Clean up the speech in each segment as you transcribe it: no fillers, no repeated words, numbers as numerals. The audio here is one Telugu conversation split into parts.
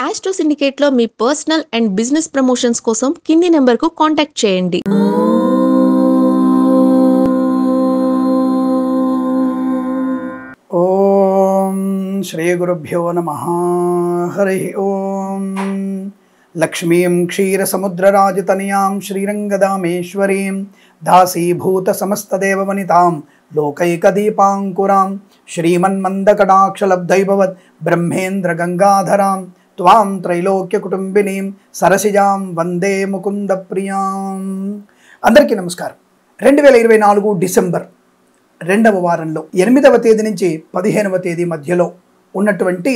ఆస్ట్రో సిండికేట్లో మీ పర్సనల్ అండ్ బిజినెస్ ప్రమోషన్స్ కోసం కింది నెంబర్కు కాంటాక్ట్ చేయండి. ఓం శ్రీ గురుభ్యో నమః. హరి ఓం. లక్ష్మీం క్షీరసముద్రరాజతనయాం శ్రీరంగదామేశ్వరీం దాసీభూత సమస్తదేవవనితాం లోకైకదీపాంకురాం శ్రీమన్మందకటాక్షలబ్ధైభవత్ బ్రహ్మేంద్ర గంగాధరాం త్వాం త్రైలోక్యకుటుంబినీం సరసిజాం వందే ముకుంద ప్రియాం. అందరికీ నమస్కారం. 2024 డిసెంబర్ 2వ వారంలో 8వ తేదీ నుంచి 15వ తేదీ మధ్యలో ఉన్నటువంటి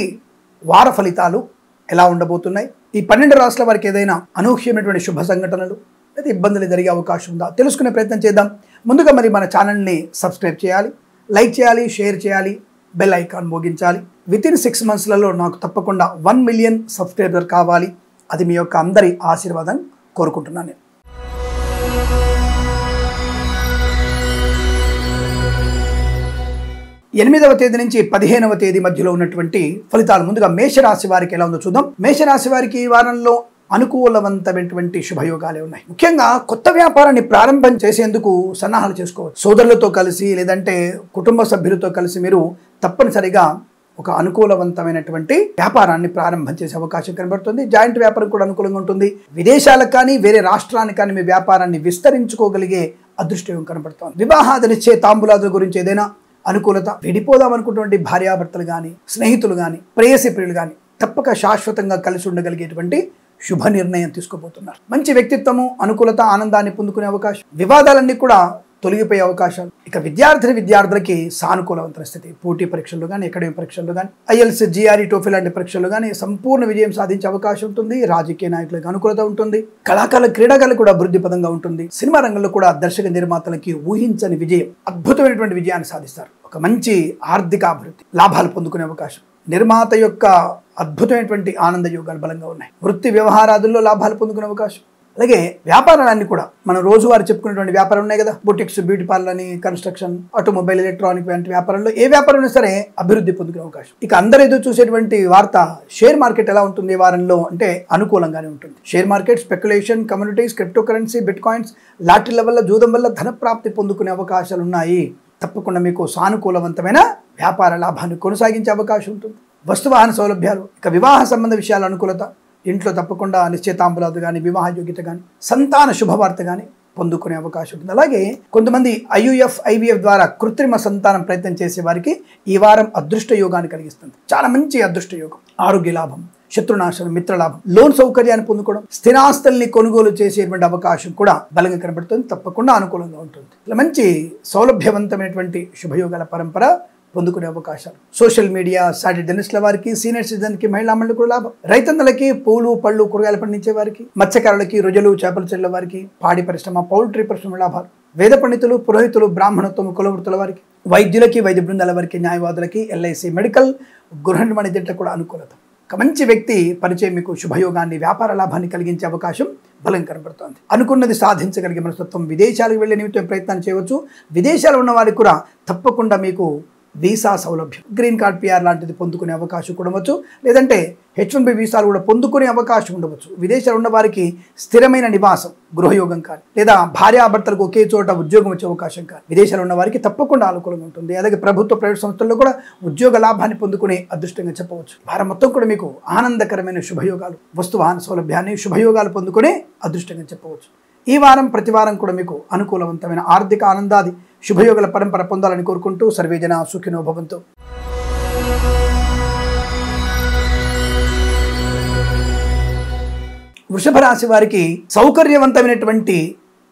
వార ఫలితాలు ఎలా ఉండబోతున్నాయి, ఈ 12 రాష్ట్రాల వారికి ఏదైనా అనూహ్యమైనటువంటి శుభ సంఘటనలు లేదా ఇబ్బందులు జరిగే అవకాశం ఉందా తెలుసుకునే ప్రయత్నం చేద్దాం. ముందుగా మరి మన ఛానల్ని సబ్స్క్రైబ్ చేయాలి, లైక్ చేయాలి, షేర్ చేయాలి, బెల్ ఐకాన్ మోగించాలి. వితిన్ 6 మంత్స్లలో నాకు తప్పకుండా 1 మిలియన్ సబ్స్క్రైబర్ కావాలి. అది మీ యొక్క అందరి ఆశీర్వాదం కోరుకుంటున్నాను. 8వ తేదీ నుంచి 15వ తేదీ మధ్యలో ఉన్నటువంటి ఫలితాలు ముందుగా మేషరాశి వారికి ఎలా ఉందో చూద్దాం. మేషరాశి వారికి ఈ వారంలో అనుకూలవంతమైనటువంటి శుభయోగాలే ఉన్నాయి. ముఖ్యంగా కొత్త వ్యాపారాన్ని ప్రారంభం చేసేందుకు సన్నాహాలు చేసుకోవచ్చు. సోదరులతో కలిసి లేదంటే కుటుంబ సభ్యులతో కలిసి మీరు తప్పనిసరిగా ఒక అనుకూలవంతమైనటువంటి వ్యాపారాన్ని ప్రారంభం చేసే అవకాశం కనబడుతుంది. జాయింట్ వ్యాపారం కూడా అనుకూలంగా ఉంటుంది. విదేశాలకు కానీ వేరే రాష్ట్రానికి కానీ మీ వ్యాపారాన్ని విస్తరించుకోగలిగే అదృష్టం కనబడుతుంది. వివాహాది నిశ్చయ తాంబూలాదుల గురించి ఏదైనా అనుకూలత, విడిపోదాం అనుకున్నటువంటి భార్యాభర్తలు కానీ స్నేహితులు కానీ ప్రేయసి ప్రియులు కానీ తప్పక శాశ్వతంగా కలిసి ఉండగలిగేటువంటి శుభ నిర్ణయం తీసుకోబోతున్నారు. మంచి వ్యక్తిత్వము, అనుకూలత, ఆనందాన్ని పొందుకునే అవకాశం, వివాదాలన్నీ కూడా తొలగిపోయే అవకాశాలు. ఇక విద్యార్థులకి సానుకూలవంతమైన స్థితి. పోటీ పరీక్షల్లో కానీ అకాడమిక్ పరీక్షల్లో కానీ IELTS, GRE, TOEFL లాంటి పరీక్షల్లో కానీ సంపూర్ణ విజయం సాధించే అవకాశం ఉంటుంది. రాజకీయ నాయకులకు అనుకూలత ఉంటుంది. కళాకారుల క్రీడాకారులకు కూడా అభివృద్ధి పదంగా ఉంటుంది. సినిమా రంగంలో కూడా దర్శక నిర్మాతలకి ఊహించని విజయం, అద్భుతమైనటువంటి విజయాన్ని సాధిస్తారు. ఒక మంచి ఆర్థిక అభివృద్ధి, లాభాలు పొందుకునే అవకాశం. నిర్మాత యొక్క అద్భుతమైనటువంటి ఆనంద యోగాలు బలంగా ఉన్నాయి. వృత్తి వ్యవహారాదుల్లో లాభాలు పొందుకునే అవకాశం. అలాగే వ్యాపారాలన్నీ కూడా మనం రోజువారీ చెప్పుకునేటువంటి వ్యాపారం ఉన్నాయి కదా, బుటిక్స్, బ్యూటీ పార్లర్ అని, కన్స్ట్రక్షన్, ఆటోమొబైల్, ఎలక్ట్రానిక్ వంటి వ్యాపారంలో ఏ వ్యాపారం అయినా సరే అభివృద్ధి పొందుకునే అవకాశం. ఇక అందరూ ఎదురు చూసేటువంటి వార్త షేర్ మార్కెట్ ఎలా ఉంటుంది ఈ వారంలో అంటే అనుకూలంగానే ఉంటుంది. Share market, speculation, communities, cryptocurrency, bitcoins, లాటరీల వల్ల, జూదం వల్ల ధన ప్రాప్తి పొందుకునే అవకాశాలు ఉన్నాయి. తప్పకుండా మీకు సానుకూలవంతమైన వ్యాపార లాభాన్ని కొనసాగించే అవకాశం ఉంటుంది. వస్తువాహన సౌలభ్యాలు, ఇక వివాహ సంబంధ విషయాల అనుకూలత, ఇంట్లో తప్పకుండా నిశ్చయితాంబులాదు కానీ, వివాహ యోగ్యత కానీ, సంతాన శుభవార్త కానీ పొందుకునే అవకాశం ఉంటుంది. అలాగే కొంతమంది IUF, IVF ద్వారా కృత్రిమ సంతానం ప్రయత్నం చేసే వారికి ఈ వారం అదృష్ట యోగాన్ని కలిగిస్తుంది. చాలా మంచి అదృష్ట యోగం. ఆరోగ్య లాభం, శత్రునాశనం, మిత్రలాభం, లోన్ సౌకర్యాన్ని పొందుకోవడం, స్థిరాస్తుల్ని కొనుగోలు చేసేటువంటి అవకాశం కూడా బలంగా కనబడుతుంది. తప్పకుండా అనుకూలంగా ఉంటుంది. ఇలా మంచి సౌలభ్యవంతమైనటువంటి శుభయోగాల పరంపర పొందుకునే అవకాశాలు. సోషల్ మీడియా, సాటి జర్నలిస్టుల వారికి, సీనియర్ సిటిజన్కి, మహిళా మండలికి కూడా లాభం. రైతన్నలకి, పూలు, పళ్ళు, కూరగాయలు పండించే వారికి, మత్స్యకారులకి, రొయ్యలు, చేపల చెరువుల వారికి, పాడి పరిశ్రమ, పౌల్ట్రీ పరిశ్రమ లాభాలు. వేద పండితులు, పురోహితులు, బ్రాహ్మణత్వం, కులవృత్తుల వారికి, వైద్యులకి, వైద్య బృందాల వారికి, న్యాయవాదులకి, LIC, మెడికల్, గృహ నిర్మాణ జట్లకు కూడా అనుకూలత. ఒక మంచి వ్యక్తి పరిచయం మీకు శుభయోగాన్ని, వ్యాపార లాభాన్ని కలిగించే అవకాశం బలం కనబడుతోంది. అనుకున్నది సాధించగలిగే మనస్తత్వం. విదేశాలకు వెళ్ళే నిమిత్తం ప్రయత్నం చేయవచ్చు. విదేశాలు ఉన్న వారికి కూడా తప్పకుండా మీకు వీసా సౌలభ్యం, గ్రీన్ కార్డ్, PR లాంటిది పొందుకునే అవకాశం కూడా ఉండవచ్చు. లేదంటే H1B వీసాలు కూడా పొందుకునే అవకాశం ఉండవచ్చు. విదేశాలు ఉన్న వారికి స్థిరమైన నివాసం, గృహయోగం కానీ, లేదా భార్యాభర్తలకు ఒకే చోట ఉద్యోగం వచ్చే అవకాశం కానీ విదేశాలు ఉన్న వారికి తప్పకుండా అనుకూలంగా ఉంటుంది. అలాగే ప్రభుత్వ, ప్రైవేట్ సంస్థల్లో కూడా ఉద్యోగ లాభాన్ని పొందుకునే అదృష్టంగా చెప్పవచ్చు. వారం మొత్తం కూడా మీకు ఆనందకరమైన శుభయోగాలు, వస్తువాహన సౌలభ్యాన్ని, శుభయోగాలు పొందుకునే అదృష్టంగా చెప్పవచ్చు. ఈ వారం ప్రతి వారం కూడా మీకు అనుకూలవంతమైన ఆర్థిక ఆనందాది శుభయోగాల పరంపర పొందాలని కోరుకుంటూ సర్వేజన సుఖినో భవంతు. వృషభ రాశి వారికి సౌకర్యవంతమైనటువంటి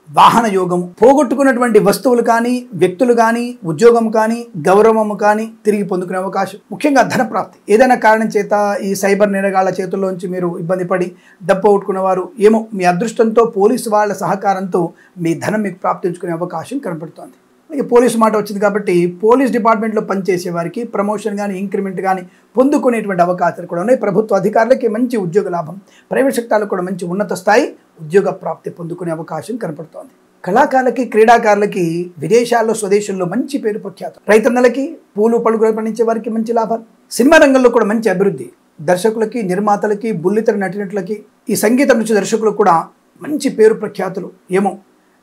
వాహన యోగం, పోగొట్టుకున్నటువంటి వస్తువులు కానీ, వ్యక్తులు కానీ, ఉద్యోగం కానీ, గౌరవము కానీ తిరిగి పొందుకునే అవకాశం. ముఖ్యంగా ధన ప్రాప్తి. ఏదైనా కారణం చేత ఈ సైబర్ నేరగాళ్ల చేతుల్లోంచి మీరు ఇబ్బంది పడి డబ్బు పోగొట్టుకున్నవారు ఏమో మీ అదృష్టంతో, పోలీసు వాళ్ళ సహకారంతో మీ ధనం మీకు ప్రాప్తించుకునే అవకాశం కనబడుతోంది. అలాగే పోలీసు మాట వచ్చింది కాబట్టి పోలీస్ డిపార్ట్మెంట్లో పనిచేసే వారికి ప్రమోషన్ కానీ, ఇంక్రిమెంట్ కానీ పొందుకునేటువంటి అవకాశాలు కూడా ఉన్నాయి. ప్రభుత్వ అధికారులకి మంచి ఉద్యోగ లాభం, ప్రైవేట్ సెక్టార్లకు కూడా మంచి ఉన్నత స్థాయి ఉద్యోగ ప్రాప్తి పొందుకునే అవకాశం కనపడుతోంది. కళాకారులకి, క్రీడాకారులకి విదేశాల్లో, స్వదేశంలో మంచి పేరు ప్రఖ్యాతం. రైతన్నలకి, పూలు, పళ్ళు పండించే వారికి మంచి లాభాలు. సినిమా రంగంలో కూడా మంచి అభివృద్ధి. దర్శకులకి, నిర్మాతలకి, బుల్లితెర నటినట్లకి, ఈ సంగీత నృత్య దర్శకులకు కూడా మంచి పేరు ప్రఖ్యాతులు, ఏమో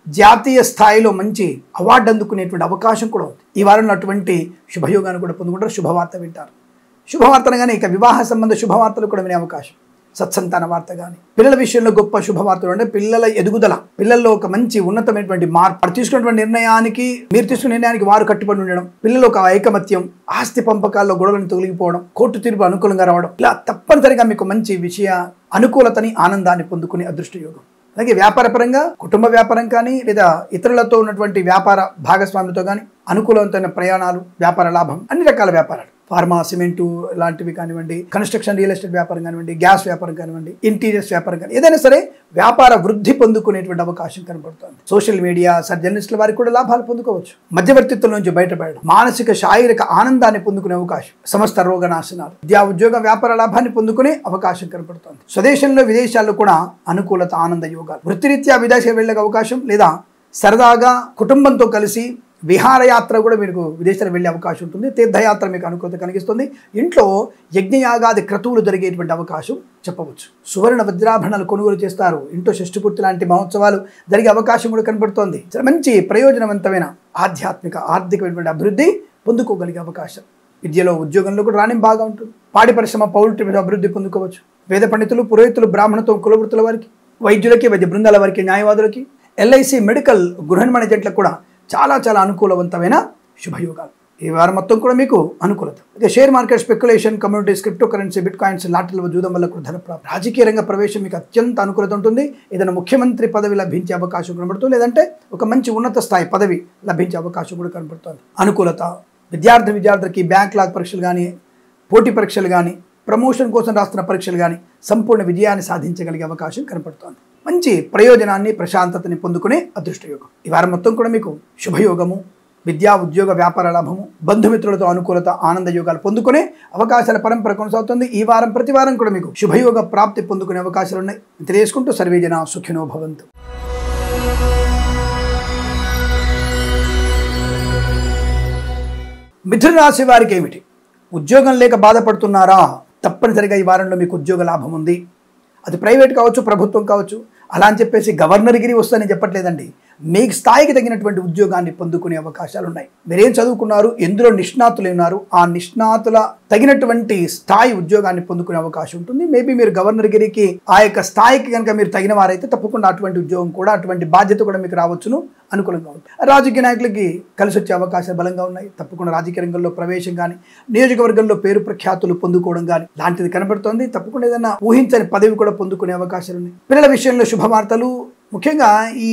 జాతీయ స్థాయిలో మంచి అవార్డు అందుకునేటువంటి అవకాశం కూడా ఉంది. ఈ వారంలో అటువంటి శుభయోగాన్ని కూడా పొందుకుంటారు. శుభవార్త వింటారు. శుభవార్తనగానే ఇక వివాహ సంబంధ శుభవార్తలు కూడా వినే అవకాశం, సత్సంతాన వార్త కానీ, పిల్లల విషయంలో గొప్ప శుభవార్తలు అంటే పిల్లల ఎదుగుదల, పిల్లల్లో ఒక మంచి ఉన్నతమైనటువంటి మార్పు, వారు తీసుకున్నటువంటి నిర్ణయానికి, మీరు తీసుకున్న నిర్ణయానికి వారు కట్టుబడి ఉండడం, పిల్లలు ఒక ఐకమత్యం, ఆస్తి పంపకాల్లో గొడవలను తొలగిపోవడం, కోర్టు తీర్పు అనుకూలంగా రావడం, ఇలా తప్పనిసరిగా మీకు మంచి విషయ అనుకూలతని, ఆనందాన్ని పొందుకునే అదృష్ట యోగం. అలాగే వ్యాపారపరంగా కుటుంబ వ్యాపారం కానీ లేదా ఇతరులతో ఉన్నటువంటి వ్యాపార భాగస్వాములతో కానీ అనుకూలవంతమైన ప్రయాణాలు, వ్యాపార లాభం, అన్ని రకాల వ్యాపారాలు, ఫార్మా, సిమెంటు లాంటివి కానివ్వండి, కన్స్ట్రక్షన్, రియల్ ఎస్టేట్ వ్యాపారం కానివ్వండి, గ్యాస్ వ్యాపారం కానివ్వండి, ఇంటీరియర్స్ వ్యాపారం కానీ ఏదైనా సరే వ్యాపార వృద్ధి పొందుకునేటువంటి అవకాశం కనబడుతుంది. సోషల్ మీడియా జర్నలిస్టుల వారికి కూడా లాభాలు పొందుకోవచ్చు. మధ్యవర్తిత్వం నుంచి బయటపడడం, మానసిక శారీరక ఆనందాన్ని పొందుకునే అవకాశం, సమస్త రోగనాశనాలు, విద్యా ఉద్యోగ వ్యాపార లాభాన్ని పొందుకునే అవకాశం కనబడుతుంది. స్వదేశంలో విదేశాల్లో కూడా అనుకూలత, ఆనంద యోగాలు, వృత్తిరీత్యా విదేశం వెళ్ళే అవకాశం లేదా సరదాగా కుటుంబంతో కలిసి విహారయాత్ర కూడా మీకు విదేశాలు వెళ్ళే అవకాశం ఉంటుంది. తీర్థయాత్ర మీకు అనుకూలత కలిగిస్తుంది. ఇంట్లో యజ్ఞయాగాది క్రతువులు జరిగేటువంటి అవకాశం చెప్పవచ్చు. సువర్ణ వజ్రాభరణాలు కొనుగోలు చేస్తారు. ఇంట్లో షష్ఠపూర్తి లాంటి మహోత్సవాలు జరిగే అవకాశం కూడా కనబడుతోంది. మంచి ప్రయోజనవంతమైన ఆధ్యాత్మిక, ఆర్థికమైనటువంటి అభివృద్ధి పొందుకోగలిగే అవకాశం. విద్యలో, ఉద్యోగంలో కూడా రాణి బాగా ఉంటుంది. పాడి పరిశ్రమ, పౌల్ట్రీ అభివృద్ధి పొందుకోవచ్చు. వేద పండితులు, పురోహితులు, బ్రాహ్మణత్వం, కులవృత్తుల వారికి, వైద్యులకి, వైద్య బృందాల వారికి, న్యాయవాదులకి, ఎల్ఐసి, మెడికల్, గృహ నిర్మాణ ఏజెంట్లకు కూడా చాలా చాలా అనుకూలవంతమైన శుభయోగాలు. ఈ వారం మొత్తం కూడా మీకు అనుకూలత. ఇక share market, speculation, communities, cryptocurrency, bitcoins, లాటరీల జూదం వల్ల కూడా ధన ప్రాప్తి. రాజకీయ రంగ ప్రవేశం మీకు అత్యంత అనుకూలత ఉంటుంది. ఏదైనా ముఖ్యమంత్రి పదవి లభించే అవకాశం కనబడుతుంది, లేదంటే ఒక మంచి ఉన్నత స్థాయి పదవి లభించే అవకాశం కూడా కనబడుతుంది. అనుకూలత. విద్యార్థులకి బ్యాంక్ పరీక్షలు కానీ, పోటీ పరీక్షలు కానీ, ప్రమోషన్ కోసం రాస్తున్న పరీక్షలు కానీ సంపూర్ణ విజయాన్ని సాధించగలిగే అవకాశం కనపడుతోంది. మంచి ప్రయోజనాన్ని, ప్రశాంతతని పొందుకునే అదృష్ట యోగం. ఈ వారం మొత్తం కూడా మీకు శుభయోగము, విద్యా ఉద్యోగ వ్యాపార లాభము, బంధుమిత్రులతో అనుకూలత, ఆనంద యోగాలు పొందుకునే అవకాశాల పరంపర కొనసాగుతుంది. ఈ వారం ప్రతి వారం కూడా మీకు శుభయోగ ప్రాప్తి పొందుకునే అవకాశాలు ఉన్నాయి. తెలియజేసుకుంటూ సర్వే జనా సుఖినో భవంతు. మిథున రాశి వారికి ఏమిటి? ఉద్యోగం లేక బాధపడుతున్నారా? తప్పనిసరిగా ఈ వారంలో మీకు ఉద్యోగ లాభం ఉంది. అది ప్రైవేట్ కావచ్చు, ప్రభుత్వం కావచ్చు. అలా అని చెప్పేసి గవర్నర్గిరి వస్తుందని చెప్పట్లేదండి. మీకు స్థాయికి తగినటువంటి ఉద్యోగాన్ని పొందుకునే అవకాశాలు ఉన్నాయి. మీరేం చదువుకున్నారు, ఎందులో నిష్ణాతులు ఉన్నారు, ఆ నిష్ణాతుల తగినటువంటి స్థాయి ఉద్యోగాన్ని పొందుకునే అవకాశం ఉంటుంది. మేబీ మీరు గవర్నర్గిరికి ఆ యొక్క స్థాయికి కనుక మీరు తగిన వారైతే తప్పకుండా అటువంటి ఉద్యోగం కూడా, అటువంటి బాధ్యత కూడా మీకు రావచ్చును, అనుకూలంగా ఉంది. రాజకీయ నాయకులకి కలిసి వచ్చే అవకాశాలు బలంగా ఉన్నాయి. తప్పకుండా రాజకీయ రంగంలో ప్రవేశం కానీ, నియోజకవర్గంలో పేరు ప్రఖ్యాతులు పొందుకోవడం కానీ లాంటిది కనబడుతోంది. తప్పకుండా ఏదైనా ఊహించని పదవి కూడా పొందుకునే అవకాశాలు ఉన్నాయి. పిల్లల విషయంలో శుభవార్తలు, ముఖ్యంగా ఈ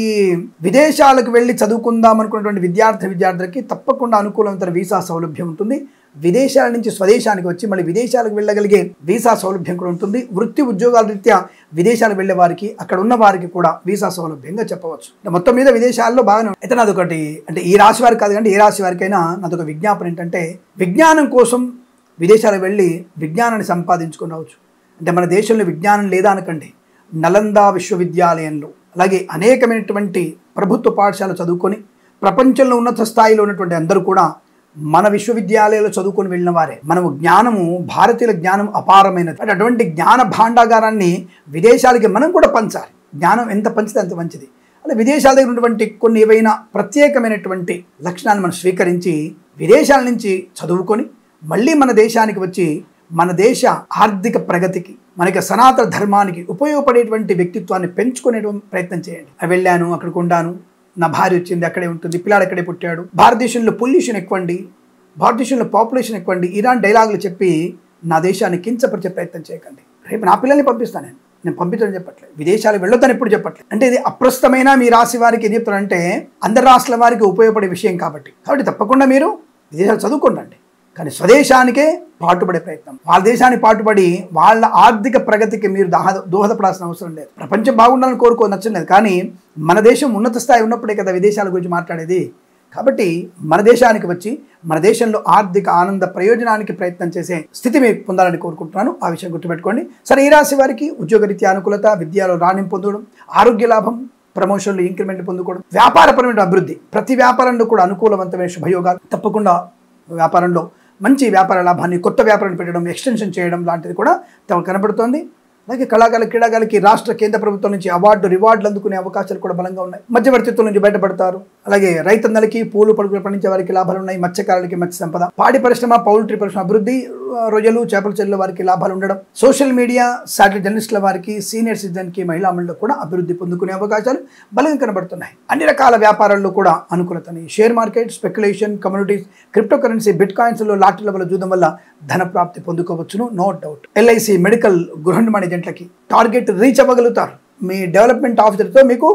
విదేశాలకు వెళ్ళి చదువుకుందాం అనుకున్నటువంటి విద్యార్థులకి తప్పకుండా అనుకూలమైన వీసా సౌలభ్యం ఉంటుంది. విదేశాల నుంచి స్వదేశానికి వచ్చి మళ్ళీ విదేశాలకు వెళ్ళగలిగే వీసా సౌలభ్యం కూడా ఉంటుంది. వృత్తి ఉద్యోగాల రీత్యా విదేశాలకు వెళ్ళే వారికి, అక్కడ ఉన్న వారికి కూడా వీసా సౌలభ్యంగా చెప్పవచ్చు. మొత్తం మీద విదేశాల్లో బాగానే. అయితే నాదొకటి, అంటే ఈ రాశి వారికి కాదు కానీ ఏ రాశి వారికైనా నాదొక విజ్ఞాపన ఏంటంటే, విజ్ఞానం కోసం విదేశాలకు వెళ్ళి విజ్ఞానాన్ని సంపాదించుకుని రావచ్చు. అంటే మన దేశంలో విజ్ఞానం లేదా అనకండి. నలందా విశ్వవిద్యాలయంలో, అలాగే అనేకమైనటువంటి ప్రభుత్వ పాఠశాలలు చదువుకొని ప్రపంచంలో ఉన్నత స్థాయిలో ఉన్నటువంటి అందరూ కూడా మన విశ్వవిద్యాలయాల్లో చదువుకొని వెళ్ళిన వారే. మనము జ్ఞానము, భారతీయుల జ్ఞానం అపారమైనది. అటువంటి జ్ఞాన భాండాగారాన్ని విదేశాలకి మనం కూడా పంచాలి. జ్ఞానం ఎంత పంచితే అంత మంచిది. అలా విదేశాల దగ్గర ఉన్నటువంటి కొన్ని ఏవైనా ప్రత్యేకమైనటువంటి లక్షణాలను మనం స్వీకరించి విదేశాల నుంచి చదువుకొని మళ్ళీ మన దేశానికి వచ్చి మన దేశ ఆర్థిక ప్రగతికి, మనకి సనాతన ధర్మానికి ఉపయోగపడేటువంటి వ్యక్తిత్వాన్ని పెంచుకునేటువంటి ప్రయత్నం చేయండి. వెళ్ళాను, అక్కడికి ఉండాను, నా భార్య వచ్చింది, అక్కడే ఉంటుంది, పిల్లాడు అక్కడే పుట్టాడు, భారతదేశంలో పొల్యూషన్ ఎక్కువండి, భారతదేశంలో పాపులేషన్ ఎక్కువండి, ఇలాంటి డైలాగులు చెప్పి నా దేశాన్ని కించపరిచే ప్రయత్నం చేయకండి. రేపు నా పిల్లల్ని పంపిస్తాను, నేను పంపించడం చెప్పట్లేదు, విదేశాలకు వెళ్ళొద్దని ఎప్పుడు చెప్పట్లేదు. అంటే ఇది అప్రస్తుతమైన మీ రాశి వారికి ఏం చెప్తారంటే అందరి రాష్ట్రాల వారికి ఉపయోగపడే విషయం కాబట్టి తప్పకుండా మీరు విదేశాలు చదువుకోండి. కానీ స్వదేశానికే పాటుపడే ప్రయత్నం, వాళ్ళ దేశానికి పాటుపడి వాళ్ళ ఆర్థిక ప్రగతికి మీరు దోహదపడాల్సిన అవసరం లేదు. ప్రపంచం బాగుండాలని నచ్చలేదు, కానీ మన దేశం ఉన్నత స్థాయి ఉన్నప్పుడే కదా విదేశాల గురించి మాట్లాడేది. కాబట్టి మన దేశానికి వచ్చి మన దేశంలో ఆర్థిక ఆనంద ప్రయోజనానికి ప్రయత్నం చేసే స్థితి మీకు పొందాలని కోరుకుంటున్నాను. ఆ విషయం గుర్తుపెట్టుకోండి. సరే, ఈ రాశి వారికి ఉద్యోగరీత్యా అనుకూలత, విద్యలో రాణింపు పొందడం, ఆరోగ్య లాభం, ప్రమోషన్లు, ఇంక్రిమెంట్ పొందుకోవడం, వ్యాపారపరమైన అభివృద్ధి, ప్రతి వ్యాపారంలో కూడా అనుకూలవంతమైన శుభయోగాలు. తప్పకుండా వ్యాపారంలో మంచి వ్యాపార లాభాన్ని, కొత్త వ్యాపారాన్ని పెట్టడం, ఎక్స్టెన్షన్ చేయడం లాంటిది కూడా తమకు కనబడుతోంది. అలాగే కళాకారుల క్రీడాకారులకి రాష్ట్ర కేంద్ర ప్రభుత్వం నుంచి రివార్డులు అందుకునే అవకాశాలు కూడా బలంగా ఉన్నాయి. మధ్యవర్తిత్వం నుంచి బయటపడతారు. అలాగే రైతన్నలకి, పూలు పడుకులు పండించే వారికి లాభాలు ఉన్నాయి. మత్స్యకారులకి మత్స్య సంపద, పాడి పరిశ్రమ, పౌల్ట్రీ పరిశ్రమ అభివృద్ధి, రొయ్యలు, చేపల చెరువుల వారికి లాభాలు ఉండడం, సోషల్ మీడియా, సాటిలైట్ జర్నలిస్టుల వారికి, సీనియర్ సిటిజన్కి, మహిళా మండలిలో కూడా అభివృద్ధి పొందుకునే అవకాశాలు బలంగా కనబడుతున్నాయి. అన్ని రకాల వ్యాపారాల్లో కూడా అనుకూలతని, share market, speculation, communities, cryptocurrency, బిట్ కాయిన్స్లో లాటరీల వల్ల చూడడం వల్ల ధన ప్రాప్తి పొందుకోవచ్చును, నో డౌట్. ఎల్ఐసి, మెడికల్, గృహ నిర్మాణ ఏజెంట్లకి టార్గెట్ రీచ్ అవ్వగలుగుతారు. మీ డెవలప్మెంట్ ఆఫీసర్తో మీకు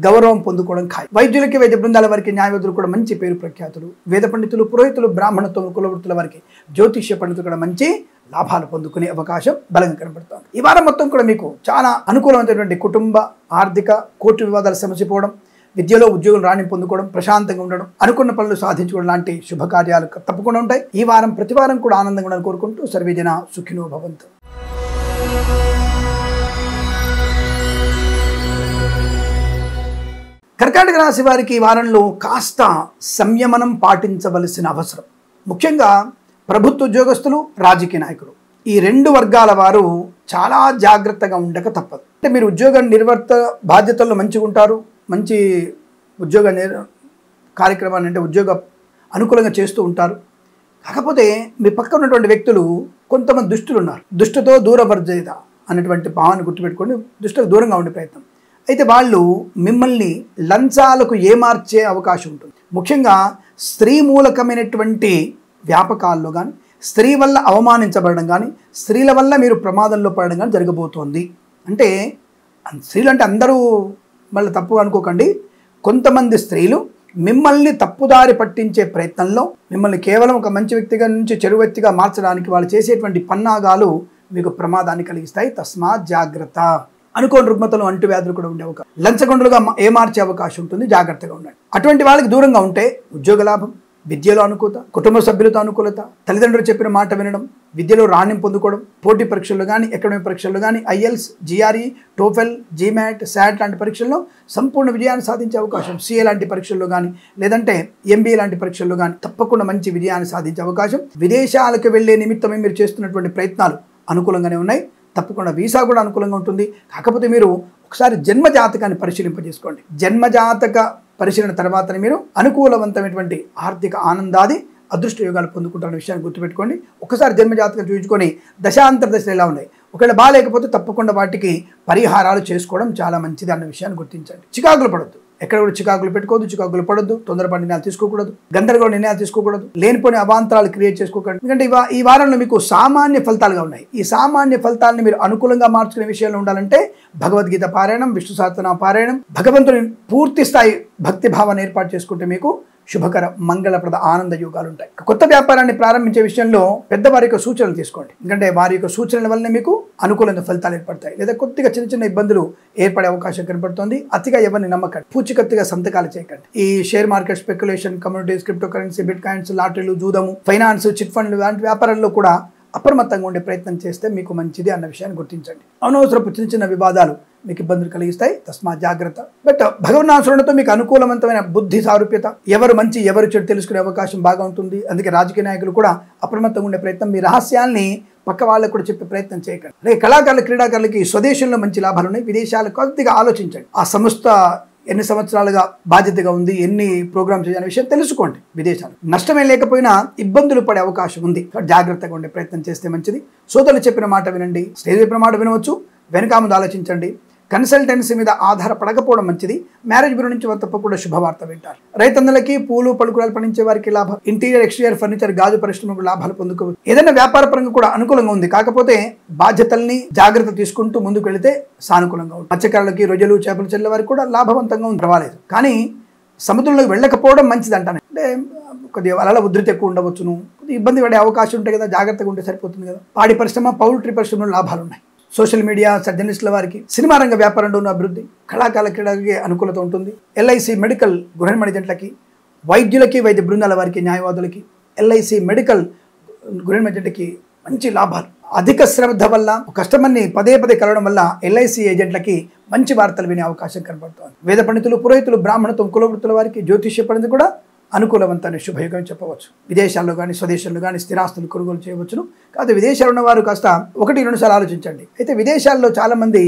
గౌరవం పొందుకోవడం ఖాయం. వైద్యులకి, వైద్య బృందాల వారికి, న్యాయవాదులు కూడా మంచి పేరు ప్రఖ్యాతులు. వేద పండితులు, పురోహితులు, బ్రాహ్మణత్వం, కులవృత్తుల వారికి, జ్యోతిష్య పండితులు కూడా మంచి లాభాలు పొందుకునే అవకాశం బలంగా కనబడుతుంది. ఈ వారం మొత్తం కూడా మీకు చాలా అనుకూలమైనటువంటి కుటుంబ, ఆర్థిక, కోర్టు వివాదాలు సమసిపోవడం, విద్యలో ఉద్యోగులు రాణి పొందుకోవడం, ప్రశాంతంగా ఉండడం, అనుకున్న పనులు సాధించుకోవడం లాంటి శుభకార్యాలు తప్పకుండా ఉంటాయి. ఈ వారం ప్రతి వారం కూడా ఆనందంగా ఉండాలని కోరుకుంటూ సర్వేజన సుఖినో భవంతు. కర్కాటక రాశి వారికి ఈ వారంలో కాస్త సంయమనం పాటించవలసిన అవసరం. ముఖ్యంగా ప్రభుత్వ ఉద్యోగస్తులు, రాజకీయ నాయకులు, ఈ రెండు వర్గాల వారు చాలా జాగ్రత్తగా ఉండక తప్పదు. అంటే మీరు ఉద్యోగ నిర్వర్త బాధ్యతల్లో మంచిగా ఉంటారు, మంచి ఉద్యోగ కార్యక్రమాన్ని అంటే ఉద్యోగ అనుకూలంగా చేస్తూ ఉంటారు. కాకపోతే మీ పక్కన ఉన్నటువంటి వ్యక్తులు కొంతమంది దుష్టులు ఉన్నారు. దుష్టుతో దూరవర్జేత అనేటువంటి భావాన్ని గుర్తుపెట్టుకోండి. దుష్టుకు దూరంగా ఉండే ప్రయత్నం. అయితే వాళ్ళు మిమ్మల్ని లంచాలకు ఏమార్చే అవకాశం ఉంటుంది. ముఖ్యంగా స్త్రీ మూలకమైనటువంటి వ్యాపకాల్లో కానీ, స్త్రీ వల్ల అవమానించబడడం కానీ, స్త్రీల వల్ల మీరు ప్రమాదంలో పడడం కానీ జరగబోతోంది. అంటే స్త్రీలు అంటే అందరూ మళ్ళీ తప్పు అనుకోకండి. కొంతమంది స్త్రీలు మిమ్మల్ని తప్పుదారి పట్టించే ప్రయత్నంలో, మిమ్మల్ని కేవలం ఒక మంచి వ్యక్తిగా నుంచి చెడు వ్యక్తిగా మార్చడానికి వాళ్ళు చేసేటువంటి పన్నాగాలు మీకు ప్రమాదాన్ని కలిగిస్తాయి. తస్మాత్ జాగ్రత్త. అనుకోని రుగ్మతలు, అంటువ్యాధులు కూడా ఉండే అవకాశం, లంచగొండలుగా ఏమార్చే అవకాశం ఉంటుంది. జాగ్రత్తగా ఉండండి. అటువంటి వాళ్ళకి దూరంగా ఉంటే ఉద్యోగ లాభం, విద్యలో అనుకూలత, కుటుంబ సభ్యులతో అనుకూలత, తల్లిదండ్రులు చెప్పిన మాట వినడం, విద్యలో రాణ్యం పొందుకోవడం, పోటీ పరీక్షల్లో కానీ, అకాడమిక్ పరీక్షల్లో కానీ, IELTS, GRE, TOEFL, GMAT, SAT లాంటి పరీక్షల్లో సంపూర్ణ విజయాన్ని సాధించే అవకాశం, సిఏ లాంటి పరీక్షల్లో కానీ, లేదంటే ఎంబీఏ లాంటి పరీక్షల్లో కానీ తప్పకుండా మంచి విజయాన్ని సాధించే అవకాశం. విదేశాలకు వెళ్లే నిమిత్తమే మీరు చేస్తున్నటువంటి ప్రయత్నాలు అనుకూలంగానే ఉన్నాయి. తప్పకుండా వీసా కూడా అనుకూలంగా ఉంటుంది. కాకపోతే మీరు ఒకసారి జన్మజాతకాన్ని పరిశీలింపజేసుకోండి. జన్మజాతక పరిశీలన తర్వాతనే మీరు అనుకూలవంతమైనటువంటి ఆర్థిక ఆనందాది అదృష్ట యోగాలు పొందుకుంటారన్న విషయాన్ని గుర్తుపెట్టుకోండి. ఒకసారి జన్మజాతకం చూపించుకొని దశాంతర దశలు ఎలా ఉన్నాయి, ఒకవేళ బాగాలేకపోతే తప్పకుండా వాటికి పరిహారాలు చేసుకోవడం చాలా మంచిది అన్న విషయాన్ని గుర్తించండి. చికాకులు పడద్దు. ఎక్కడ కూడా చికాకులు పెట్టుకోవద్దు, చికాకులు పడద్దు, తొందరపాటు నిర్ణయాలు తీసుకోకూడదు, గందరగోళ నిర్ణయాలు తీసుకోకూడదు, లేనిపోని అవాంతరాలు క్రియేట్ చేసుకోకండి. ఎందుకంటే ఈ వారంలో మీకు సామాన్య ఫలితాలుగా ఉన్నాయి. ఈ సామాన్య ఫలితాలని మీరు అనుకూలంగా మార్చుకునే విషయంలో ఉండాలంటే భగవద్గీత పారాయణం, విష్ణు సహస్రనామ పారాయణం, భగవంతుని పూర్తి స్థాయి భక్తి భావాన్ని ఏర్పాటు చేసుకుంటే మీకు శుభకర, మంగళప్రద, ఆనంద యోగాలు ఉంటాయి. కొత్త వ్యాపారాన్ని ప్రారంభించే విషయంలో పెద్దవారి యొక్క సూచనలు తీసుకోండి. ఎందుకంటే వారి యొక్క సూచనల వల్లనే మీకు అనుకూలమైన ఫలితాలు ఏర్పడతాయి. లేదా కొద్దిగా చిన్న చిన్న ఇబ్బందులు ఏర్పడే అవకాశం కనబడుతుంది. అతిగా ఎవరిని నమ్మకండి, పూచికత్తుగా సంతకాలు చేయకండి. ఈ share market, speculation, communities, cryptocurrency, bitcoins, లాటరీలు, జూదము, ఫైనాన్స్, చిట్ ఫండ్లు లాంటి వ్యాపారాల్లో కూడా అప్రమత్తంగా ఉండే ప్రయత్నం చేస్తే మీకు మంచిది అన్న విషయాన్ని గుర్తించండి. అనవసరపు చిన్న చిన్న వివాదాలు మీకు ఇబ్బందులు కలిగిస్తాయి. తస్మాత్ జాగ్రత్త. బట్ భగవన్నాశ్రయంతో మీకు అనుకూలవంతమైన బుద్ధి సారూప్యత, ఎవరు మంచి ఎవరు చెడు తెలుసుకునే అవకాశం బాగా ఉంటుంది. అందుకే రాజకీయ నాయకులు కూడా అప్రమత్తంగా ఉండే ప్రయత్నం, మీ రహస్యాల్ని పక్క వాళ్ళకు కూడా చెప్పే ప్రయత్నం చేయకండి. అలాగే కళాకారులు, క్రీడాకారులకి స్వదేశంలో మంచి లాభాలు ఉన్నాయి. విదేశాలకు కొద్దిగా ఆలోచించండి. ఆ సంస్థ ఎన్ని సంవత్సరాలుగా బాధ్యతగా ఉంది, ఎన్ని ప్రోగ్రామ్స్ చేయాలనే విషయం తెలుసుకోండి. విదేశాలు నష్టమే లేకపోయినా ఇబ్బందులు పడే అవకాశం ఉంది. జాగ్రత్తగా ఉండే ప్రయత్నం చేస్తే మంచిది. సోదరులు చెప్పిన మాట వినండి, స్నేహితులు చెప్పిన మాట వినవచ్చు, వెనక ముందు ఆలోచించండి. కన్సల్టెన్సీ మీద ఆధారపడకపోవడం మంచిది. మ్యారేజ్ బ్యూరో నుంచి తప్పకుండా శుభవార్త వింటారు. రైతన్నలకి, పూలు పలుకురాలు పండించే వారికి లాభం, ఇంటీరియర్, ఎక్స్టీరియర్ ఫర్నిచర్, గాజు పరిశ్రమకు లాభాలు పొందుకోవచ్చు. ఏదైనా వ్యాపార పరంగా కూడా అనుకూలంగా ఉంది. కాకపోతే బాధ్యతల్ని జాగ్రత్త తీసుకుంటూ ముందుకు వెళితే సానుకూలంగా ఉంది. మత్స్యకారులకి, రొయ్యలు, చేపలు చెల్లె వారికి కూడా లాభవంతంగా ఉంది, పర్వాలేదు. కానీ సముద్రంలోకి వెళ్ళకపోవడం మంచిది అంటాను. అంటే కొద్దిగా అలల ఉధృతి ఎక్కువ ఉండవచ్చును, కొద్దిగా ఇబ్బంది పడే అవకాశం ఉంటాయి కదా, జాగ్రత్తగా ఉంటే సరిపోతుంది కదా. పాడి పరిశ్రమ, పౌల్ట్రీ పరిశ్రమలో లాభాలు ఉన్నాయి. సోషల్ మీడియా, జర్నలిస్టుల వారికి, సినిమా రంగ వ్యాపారంలో ఉన్న అభివృద్ధి, కళాకారుల క్రీడలకి అనుకూలత ఉంటుంది. ఎల్ఐసి, మెడికల్, గృహ నిర్మాణ ఏజెంట్లకి, వైద్యులకి, వైద్య బృందాల వారికి, న్యాయవాదులకి, ఎల్ఐసి, మెడికల్, గృహ నిర్మాణ ఏజెంట్లకి మంచి లాభాలు. అధిక శ్రద్ధ వల్ల, కస్టమర్ని పదే పదే కలవడం వల్ల ఎల్ఐసి ఏజెంట్లకి మంచి వార్తలు వినే అవకాశం కనబడుతుంది. వేద పండితులు, పురోహితులు, బ్రాహ్మణత్వం, కులవృత్తుల వారికి, జ్యోతిష్య పండితులు కూడా అనుకూలవంతమైన శుభయోగం చెప్పవచ్చు. విదేశాల్లో కానీ స్వదేశాల్లో కానీ స్థిరాస్తులు కొనుగోలు చేయవచ్చును. కాకపోతే విదేశాల్లో ఉన్నవారు కాస్త 1-2 సార్లు ఆలోచించండి. అయితే విదేశాల్లో చాలామంది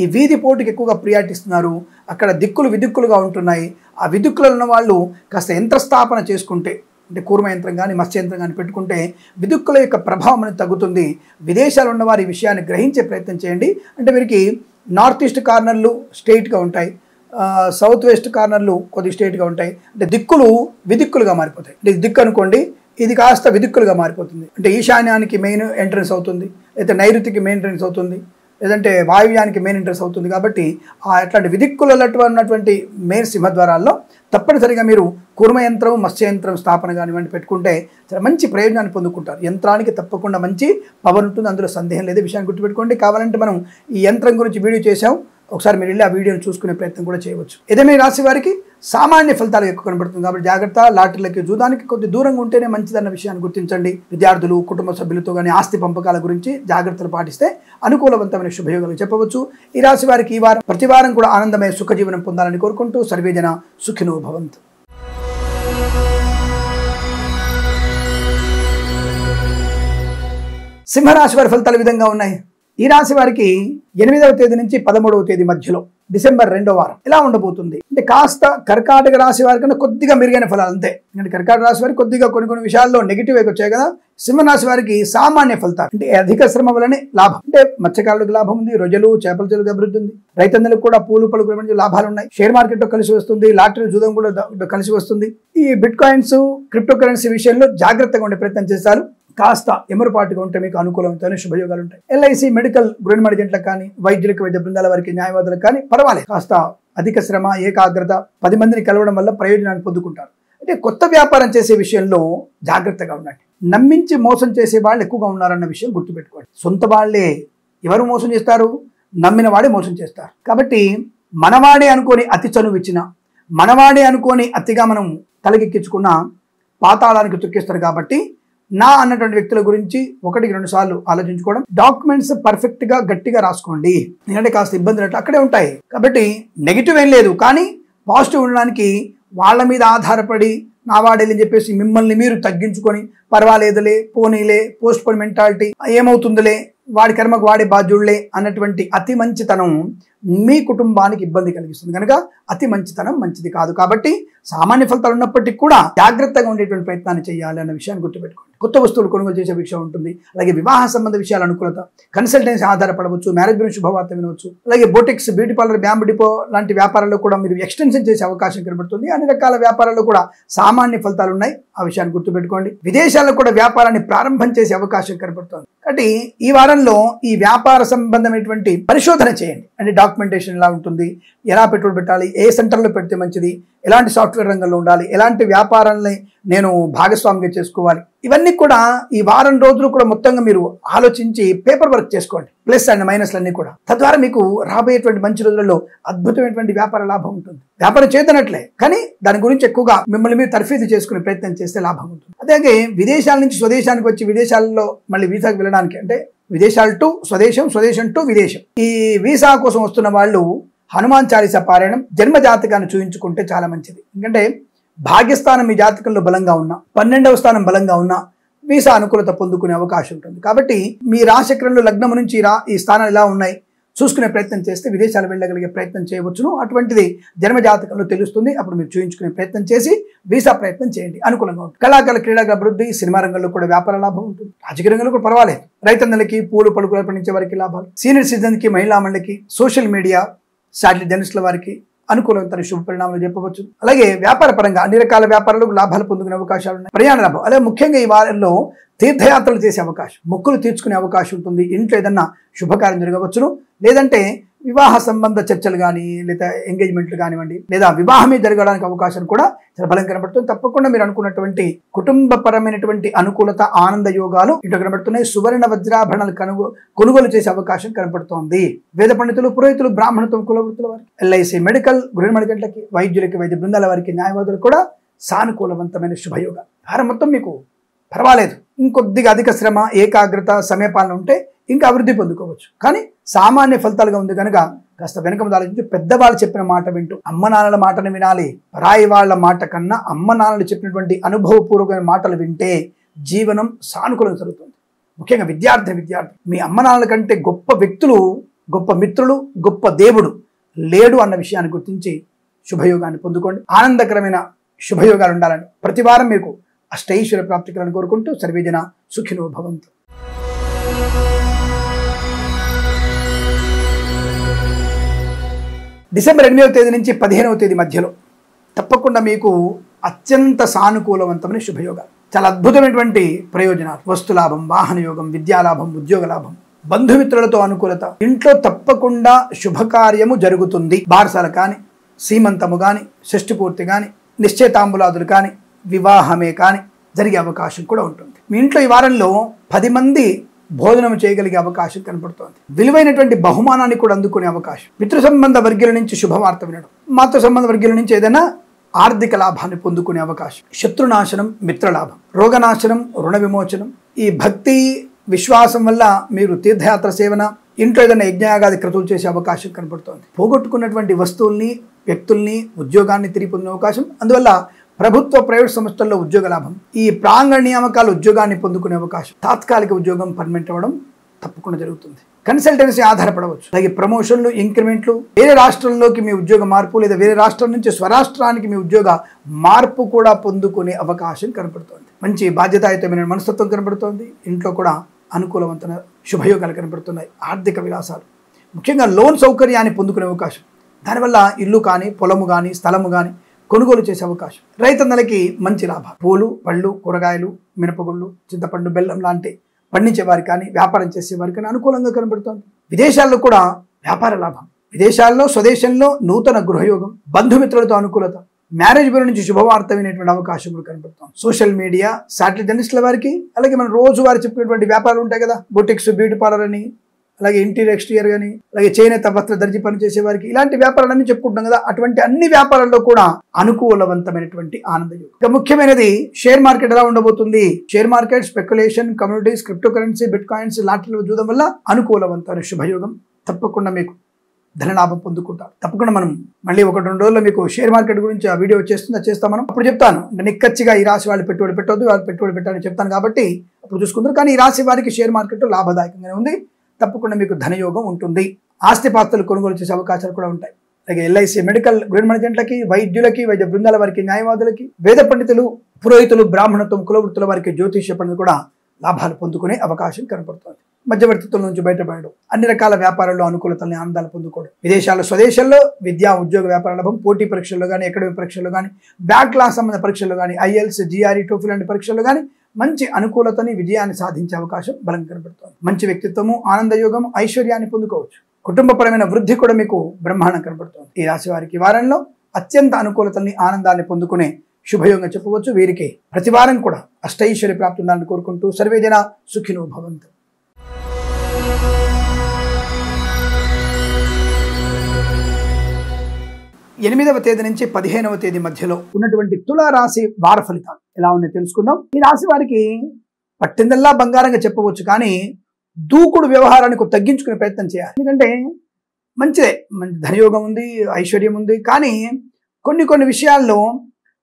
ఈ వీధి పోటుకి ఎక్కువగా ప్రియారిటీ ఇస్తున్నారు. అక్కడ దిక్కులు విదిక్కులుగా ఉంటున్నాయి. ఆ విదిక్కులలో ఉన్న వాళ్ళు కాస్త యంత్రస్థాపన చేసుకుంటే, అంటే కూర్మ యంత్రం కానీ మత్స్య యంత్రం కానీ పెట్టుకుంటే విదిక్కుల యొక్క ప్రభావం అనేది తగ్గుతుంది. విదేశాల్లో ఉన్నవారు ఈ విషయాన్ని గ్రహించే ప్రయత్నం చేయండి. అంటే వీరికి నార్త్ ఈస్ట్ కార్నర్లు స్ట్రెయిట్గా ఉంటాయి, సౌత్ వెస్ట్ కార్నర్లు కొద్ది స్ట్రెయిట్గా ఉంటాయి. అంటే దిక్కులు విదిక్కులుగా మారిపోతాయి. అంటే దిక్కు అనుకోండి, ఇది కాస్త విదిక్కులుగా మారిపోతుంది. అంటే ఈశాన్యానికి మెయిన్ ఎంట్రన్స్ అవుతుంది, అయితే నైరుతికి మెయిన్ ఎంట్రన్స్ అవుతుంది, లేదంటే వాయువ్యానికి మెయిన్ ఎంట్రన్స్ అవుతుంది. కాబట్టి అట్లాంటి విదిక్కులలో ఉన్నటువంటి మెయిన్ సింహద్వారాల్లో తప్పనిసరిగా మీరు కూర్మ యంత్రం మత్స్య యంత్రం స్థాపన కానివ్వండి పెట్టుకుంటే చాలా మంచి ప్రయోజనాన్ని పొందుకుంటారు. యంత్రానికి తప్పకుండా మంచి పవర్ ఉంటుంది, అందులో సందేహం లేదు. విషయాన్ని గుర్తుపెట్టుకోండి. కావాలంటే మనం ఈ యంత్రం గురించి వీడియో చేసాం, ఒకసారి మీరు వెళ్ళి ఆ వీడియోని చూసుకునే ప్రయత్నం కూడా చేయవచ్చు. ఏదేమే రాశి వారికి సామాన్య ఫలితాలు ఎక్కువ కనబడుతుంది కాబట్టి జాగ్రత్త. లాటరీలకి జూదానికి కొద్ది దూరంగా ఉంటేనే మంచిదన్న విషయాన్ని గుర్తించండి. విద్యార్థులు కుటుంబ సభ్యులతో కానీ ఆస్తి పంపకాల గురించి జాగ్రత్తలు పాటిస్తే అనుకూలవంతమైన శుభయోగాలు చెప్పవచ్చు. ఈ రాశి వారికి ఈ వారం ప్రతి వారం కూడా ఆనందమయ సుఖజీవనం పొందాలని కోరుకుంటూ సర్వేజన సుఖినో భవంతు. సింహరాశి వారి ఫలితాలు విధంగా ఉన్నాయి. ఈ రాశి వారికి 8వ తేదీ నుంచి 13వ తేదీ మధ్యలో డిసెంబర్ 2వ వారం ఎలా ఉండబోతుంది అంటే కాస్త కర్కాటక రాశి వారి కన్నా కొద్దిగా మెరుగైన ఫలాలు అంతే. ఎందుకంటే కర్కాటక రాశి వారికి కొద్దిగా కొన్ని విషయాల్లో నెగిటివ్ వచ్చాయి కదా. సింహరాశి వారికి సామాన్య ఫలితాలు అంటే అధిక శ్రమ వలనే లాభం. అంటే మత్స్యకారులకు లాభం ఉంది, రొయ్యలు చేపల చెరువులకు అభివృద్ధి ఉంది, రైతన్నలకు కూడా పూలు పలుకు లాభాలు ఉన్నాయి, షేర్ మార్కెట్ లో కలిసి వస్తుంది, లాటరీ జూదం కూడా కలిసి వస్తుంది. ఈ బిట్ కాయిన్స్ క్రిప్టో కరెన్సీ విషయంలో జాగ్రత్తగా ఉండే ప్రయత్నం చేస్తారు. కాస్త ఎమరుపాటుగా ఉంటే మీకు అనుకూలమైన శుభయోగాలు ఉంటాయి. ఎల్ఐసి మెడికల్ గృహ ఏజెంట్లకు కానీ వైద్యులకు వైద్య బృందాల వారికి న్యాయవాదులకు కానీ పర్వాలేదు. కాస్త అధిక శ్రమ ఏకాగ్రత 10 మందిని కలవడం వల్ల ప్రయోజనాన్ని పొందుకుంటారు. అంటే కొత్త వ్యాపారం చేసే విషయంలో జాగ్రత్తగా ఉండండి. నమ్మించి మోసం చేసే వాళ్ళు ఎక్కువగా ఉన్నారన్న విషయం గుర్తుపెట్టుకోండి. సొంత వాళ్ళే ఎవరు మోసం చేస్తారు? నమ్మిన వాడే మోసం చేస్తారు. కాబట్టి మనవాడే అనుకోని అతి చనువు ఇచ్చిన, మనవాడే అనుకోని అతిగా మనం తలకెక్కించుకున్న పాతాళానికి తొక్కిస్తారు. కాబట్టి నా అన్నటువంటి వ్యక్తుల గురించి 1-2 సార్లు ఆలోచించుకోవడం. డాక్యుమెంట్స్ పర్ఫెక్ట్ గా గట్టిగా రాసుకోండి, ఎందుకంటే కాస్త ఇబ్బందులు అక్కడే ఉంటాయి. కాబట్టి నెగిటివ్ ఏం లేదు, కానీ పాజిటివ్ ఉండడానికి వాళ్ళ మీద ఆధారపడి నా వాడేలని చెప్పేసి మిమ్మల్ని మీరు తగ్గించుకొని పర్వాలేదులే పోనీలే పోస్ట్ పోన్ మెంటాలిటీ ఏమవుతుందిలే వాడి కర్మకు వాడే బాధ్యుళ్లే అన్నటువంటి అతి మంచితనం మీ కుటుంబానికి ఇబ్బంది కలిగిస్తుంది. కనుక అతి మంచితనం మంచిది కాదు. కాబట్టి సామాన్య ఫలితాలు ఉన్నప్పటికీ కూడా జాగ్రత్తగా ఉండేటువంటి ప్రయత్నాన్ని చేయాలి అన్న విషయాన్ని గుర్తుపెట్టుకోండి. కొత్త వస్తువులు కొనుగోలు చేసే విషయం ఉంటుంది. అలాగే వివాహ సంబంధ విషయాల అనుకూలత, కన్సల్టెన్సీ ఆధారపడవచ్చు, మ్యారేజ్ గురించి శుభవార్త వినవచ్చు. అలాగే boutiques, beauty parlour, bamboo depot లాంటి వ్యాపారాల్లో కూడా మీరు ఎక్స్టెన్షన్ చేసే అవకాశం కనబడుతుంది. అన్ని రకాల వ్యాపారాల్లో కూడా సామాన్య ఫలితాలు ఉన్నాయి, ఆ విషయాన్ని గుర్తుపెట్టుకోండి. విదేశాల్లో కూడా వ్యాపారాన్ని ప్రారంభం చేసే అవకాశం కనబడుతుంది. కాబట్టి ఈ వారంలో ఈ వ్యాపార సంబంధమైనటువంటి పరిశోధన చేయండి. అంటే డాక్యుమెంటేషన్ ఎలా ఉంటుంది, ఎలా పెట్టుబడి పెట్టాలి, ఏ సెంటర్లో పెడితే మంచిది, ఎలాంటి సాఫ్ట్వేర్ రంగంలో ఉండాలి, ఎలాంటి వ్యాపారాలని నేను భాగస్వామిగా చేసుకోవాలి, ఇవన్నీ కూడా ఈ వారం రోజులు కూడా మొత్తంగా మీరు ఆలోచించి పేపర్ వర్క్ చేసుకోండి. ప్లస్ అండ్ మైనస్లు అన్ని కూడా. తద్వారా మీకు రాబోయేటువంటి మంచి రోజులలో అద్భుతమైనటువంటి వ్యాపార లాభం ఉంటుంది. వ్యాపారం చేతనట్లే, కానీ దాని గురించి ఎక్కువగా మిమ్మల్ని మీరు తర్ఫీదు చేసుకునే ప్రయత్నం చేస్తే లాభం ఉంటుంది. అలాగే విదేశాల నుంచి స్వదేశానికి వచ్చి విదేశాల్లో మళ్ళీ వీసాకి వెళ్ళడానికి, అంటే విదేశాలు టు స్వదేశం, స్వదేశం టు విదేశం, ఈ వీసా కోసం వస్తున్న వాళ్ళు హనుమాన్ చాలీసా పారాయణం జన్మ జాతకాన్ని చూయించుకుంటే చాలా మంచిది. ఎందుకంటే భాగ్యస్థానం మీ జాతకంలో బలంగా ఉన్నా, 12వ స్థానం బలంగా ఉన్నా వీసా అనుకూలత పొందుకునే అవకాశం ఉంటుంది. కాబట్టి మీ రాశిచక్రంలో లగ్నం నుంచి ఈ స్థానాలు ఎలా ఉన్నాయి చూసుకునే ప్రయత్నం చేస్తే విదేశాలు వెళ్ళగలిగే ప్రయత్నం చేయవచ్చును. అటువంటిది జన్మ జాతకంలో తెలుస్తుంది. అప్పుడు మీరు చూయించుకునే ప్రయత్నం చేసి వీసా ప్రయత్నం చేయండి, అనుకూలంగా ఉంటుంది. కళాకారుల క్రీడల అభివృద్ధి, సినిమా రంగంలో కూడా వ్యాపార లాభం ఉంటుంది. రాజకీయ రంగంలో కూడా పర్వాలేదు. రైతన్నలకి పూలు పలుకులు పండించే వారికి లాభాలు, సీనియర్ సిటిజన్కి, మహిళా మండలికి, సోషల్ మీడియా, శాటిలైట్ జర్నలిస్టుల వారికి అనుకూలమైన శుభ పరిణామాలు చెప్పవచ్చు. అలాగే వ్యాపార పరంగా అన్ని రకాల వ్యాపారాలకు లాభాలు పొందుకునే అవకాశాలు ఉన్నాయి. ప్రయాణ లాభం, అలాగే ముఖ్యంగా ఈ వారంలో తీర్థయాత్రలు చేసే అవకాశం, మొక్కులు తీర్చుకునే అవకాశం ఉంటుంది. ఇంట్లో ఏదన్నా శుభకార్యం జరగవచ్చును, లేదంటే వివాహ సంబంధ చర్చలు కానీ, లేదా ఎంగేజ్మెంట్లు కానివ్వండి, లేదా వివాహమే జరగడానికి అవకాశం కూడా చాలా బలం కనబడుతుంది. తప్పకుండా మీరు అనుకున్నటువంటి కుటుంబపరమైనటువంటి అనుకూలత, ఆనంద యోగాలు ఇటు కనబడుతున్నాయి. సువర్ణ వజ్రాభరణాలు కొనుగోలు చేసే అవకాశం కనబడుతోంది. వేద పండితులు, పురోహితులు, బ్రాహ్మణత్వం, కులవృత్తుల వారికి, ఎల్ఐసి మెడికల్ గృహ మెడికల్కి, వైద్యులకి, వైద్య బృందాల వారికి, న్యాయవాదులు కూడా సానుకూలవంతమైన శుభయోగాలు. వారం మొత్తం మీకు పర్వాలేదు. ఇంకొద్దిగా అధిక శ్రమ, ఏకాగ్రత, సమయపాలన ఉంటే ఇంకా అభివృద్ధి పొందుకోవచ్చు. కానీ సామాన్య ఫలితాలుగా ఉంది కనుక కాస్త వెనక ముందు ఆలోచించి పెద్దవాళ్ళు చెప్పిన మాట వింటూ అమ్మ నాన్నల మాటను వినాలి. పరాయి వాళ్ళ మాట కన్నా అమ్మ నాన్నలు చెప్పినటువంటి అనుభవపూర్వకమైన మాటలు వింటే జీవనం సానుకూలంగా జరుగుతుంది. ముఖ్యంగా విద్యార్థి మీ అమ్మ నాన్నల కంటే గొప్ప వ్యక్తులు, గొప్ప మిత్రులు, గొప్ప దేవుడు లేడు అన్న విషయాన్ని గుర్తించి శుభయోగాన్ని పొందుకోండి. ఆనందకరమైన శుభయోగాలు ఉండాలని ప్రతి వారం మీకు అష్టైశ్వర్య ప్రాప్తి కలను కోరుకుంటూ సర్వేజన సుఖినో భవంతు. డిసెంబర్ 8వ తేదీ నుంచి 15వ తేదీ మధ్యలో తప్పకుండా మీకు అత్యంత సానుకూలవంతమైన శుభయోగాలు, చాలా అద్భుతమైనటువంటి ప్రయోజనాలు, వస్తులాభం, వాహన యోగం, విద్యాలాభం, ఉద్యోగ లాభం, బంధుమిత్రులతో అనుకూలత, ఇంట్లో తప్పకుండా శుభకార్యము జరుగుతుంది. బారసాల కానీ, సీమంతము కానీ, షష్ఠి పూర్తి కానీ, నిశ్చయితాంబులాదులు కానీ, వివాహమే కానీ జరిగే అవకాశం కూడా ఉంటుంది. మీ ఇంట్లో ఈ వారంలో 10 మంది భోజనం చేయగలిగే అవకాశం కనపడుతోంది. విలువైనటువంటి బహుమానాన్ని కూడా అందుకునే అవకాశం, పితృ సంబంధ వర్గీయుల నుంచి శుభవార్త వినడం, మాతృ సంబంధ వర్గీయుల నుంచి ఏదైనా ఆర్థిక లాభాన్ని పొందుకునే అవకాశం, శత్రునాశనం, మిత్రలాభం, రోగనాశనం, రుణ విమోచనం. ఈ భక్తి విశ్వాసం వల్ల మీరు తీర్థయాత్ర సేవన, ఇంట్లో ఏదైనా యజ్ఞయాగాది క్రతువులు చేసే అవకాశం కనపడుతోంది. పోగొట్టుకున్నటువంటి వస్తువుల్ని, వ్యక్తుల్ని, ఉద్యోగాన్ని తిరిగి పొందే అవకాశం. అందువల్ల ప్రభుత్వ ప్రైవేట్ సంస్థల్లో ఉద్యోగ లాభం, ఈ ప్రాంగణ నియామకాలు ఉద్యోగాన్ని పొందుకునే అవకాశం, తాత్కాలిక ఉద్యోగం పర్మనెంట్ అవ్వడం తప్పకుండా జరుగుతుంది. కన్సల్టెన్సీ ఆధారపడవచ్చు, అలాగే ప్రమోషన్లు, ఇంక్రిమెంట్లు, వేరే రాష్ట్రంలోకి మీ ఉద్యోగ మార్పు లేదా వేరే రాష్ట్రం నుంచి స్వరాష్ట్రానికి మీ ఉద్యోగ మార్పు కూడా పొందుకునే అవకాశం కనపడుతోంది. మంచి బాధ్యతాయుతమైన మనస్తత్వం కనపడుతోంది. ఇంట్లో కూడా అనుకూలవంతమైన శుభయోగాలు కనపడుతున్నాయి. ఆర్థిక విలాసాలు, ముఖ్యంగా లోన్ సౌకర్యాన్ని పొందుకునే అవకాశం, దానివల్ల ఇల్లు కానీ, పొలము కానీ, స్థలము కానీ కొనుగోలు చేసే అవకాశం. రైతన్నలకి మంచి లాభం, పూలు, పళ్ళు, కూరగాయలు, మినపగుళ్ళు, చింతపండు, బెల్లం లాంటి పండించేవారు కానీ, వ్యాపారం చేసేవారు కానీ అనుకూలంగా కనబడుతోంది. విదేశాల్లో కూడా వ్యాపార లాభం, విదేశాల్లో స్వదేశంలో నూతన గృహయోగం, బంధుమిత్రులతో అనుకూలత, మ్యారేజ్ బ్యూరో నుంచి శుభవార్త వినేటువంటి అవకాశం కూడా కనబడుతుంది. సోషల్ మీడియా, శాటిలైట్ జర్నలిస్టుల వారికి, అలాగే మనం రోజు వారు చెప్పినటువంటి వ్యాపారాలు ఉంటాయి కదా, బొటిక్స్, బ్యూటీ పార్లర్ అని, అలాగే ఇంటీరియర్ ఎక్స్టీరియర్ కానీ, అలాగే చేనేత వస్త్ర దర్జీ పని చేసే వారికి, ఇలాంటి వ్యాపారాలన్నీ చెప్పుకుంటాం కదా, అటువంటి అన్ని వ్యాపారాల్లో కూడా అనుకూలవంతమైనటువంటి ఆనందయోగం. ఇక ముఖ్యమైనది షేర్ మార్కెట్ ఎలా ఉండబోతుంది. Share market, speculation, communities, cryptocurrency, bit coins లాంటివి చూడడం వల్ల అనుకూలవంతమైన శుభయోగం. తప్పకుండా మీకు ధనలాభం పొందుకుంటారు. తప్పకుండా మనం మళ్ళీ 1-2 రోజుల్లో మీకు షేర్ మార్కెట్ గురించి ఆ వీడియో చేస్తాం. మనం అప్పుడు చెప్తాను, నిక్కచ్చిగా ఈ రాశి వాళ్ళు పెట్టుబడి పెట్టొద్దు, వాళ్ళు పెట్టుబడి పెట్టాలని చెప్తాను కాబట్టి అప్పుడు చూసుకుంటారు. కానీ ఈ రాశి వారికి షేర్ మార్కెట్ లాభదాయకంగానే ఉంది. తప్పకుండా మీకు ధనయోగం ఉంటుంది. ఆస్తిపాస్తులు కొనుగోలు చేసే అవకాశాలు కూడా ఉంటాయి. అలాగే ఎల్ఐసి, మెడికల్, గవర్నమెంట్ ఏజెంట్లకి, వైద్యులకి, వైద్య బృందాల వారికి, న్యాయవాదులకి, వేద పండితులు, పురోహితులు, బ్రాహ్మణత్వం, కులవృత్తుల వారికి, జ్యోతిష్య పండితులు కూడా లాభాలు పొందుకునే అవకాశం కనపడుతుంది. మధ్యవర్తిత్వం నుంచి బయటపడడం, అన్ని రకాల వ్యాపారాల్లో అనుకూలతల్ని, ఆనందాలు పొందుకోవడం, విదేశాల్లో, స్వదేశాల్లో విద్యా, ఉద్యోగ, వ్యాపార లాభం, పోటీ పరీక్షల్లో కానీ, అకాడమిక్ పరీక్షల్లో కానీ, బ్యాక్ క్లాస్ సంబంధ పరీక్షల్లో కానీ, ఐఎల్స్, జిఆర్ఈ, టోఫిల్ లాంటి పరీక్షల్లో కానీ మంచి అనుకూలతని, విజయాన్ని సాధించే అవకాశం బలంగా కనబడుతుంది. మంచి వ్యక్తిత్వము, ఆనందయోగం, ఐశ్వర్యాన్ని పొందుకోవచ్చు. కుటుంబపరమైన వృద్ధి కూడా మీకు బ్రహ్మాండం కనబడుతుంది. ఈ రాశి వారికి వారంలో అత్యంత అనుకూలతని, ఆనందాన్ని పొందుకునే శుభయోగంగా చెప్పవచ్చు. వీరికి ప్రతి వారం కూడా అష్టైశ్వర్య ప్రాప్తి ఉండాలని కోరుకుంటూ సర్వేజన సుఖినో భవంతు. 8వ తేదీ నుంచి 15వ తేదీ మధ్యలో ఉన్నటువంటి తులా రాశి వార ఫలితాలు ఎలా ఉన్నాయో తెలుసుకుందాం. ఈ రాశి వారికి పట్టిందల్లా బంగారంగా చెప్పవచ్చు, కానీ దూకుడు వ్యవహారానికి తగ్గించుకునే ప్రయత్నం చేయాలి. ఎందుకంటే మంచిదే, మంచి ధనయోగం ఉంది, ఐశ్వర్యం ఉంది, కానీ కొన్ని విషయాల్లో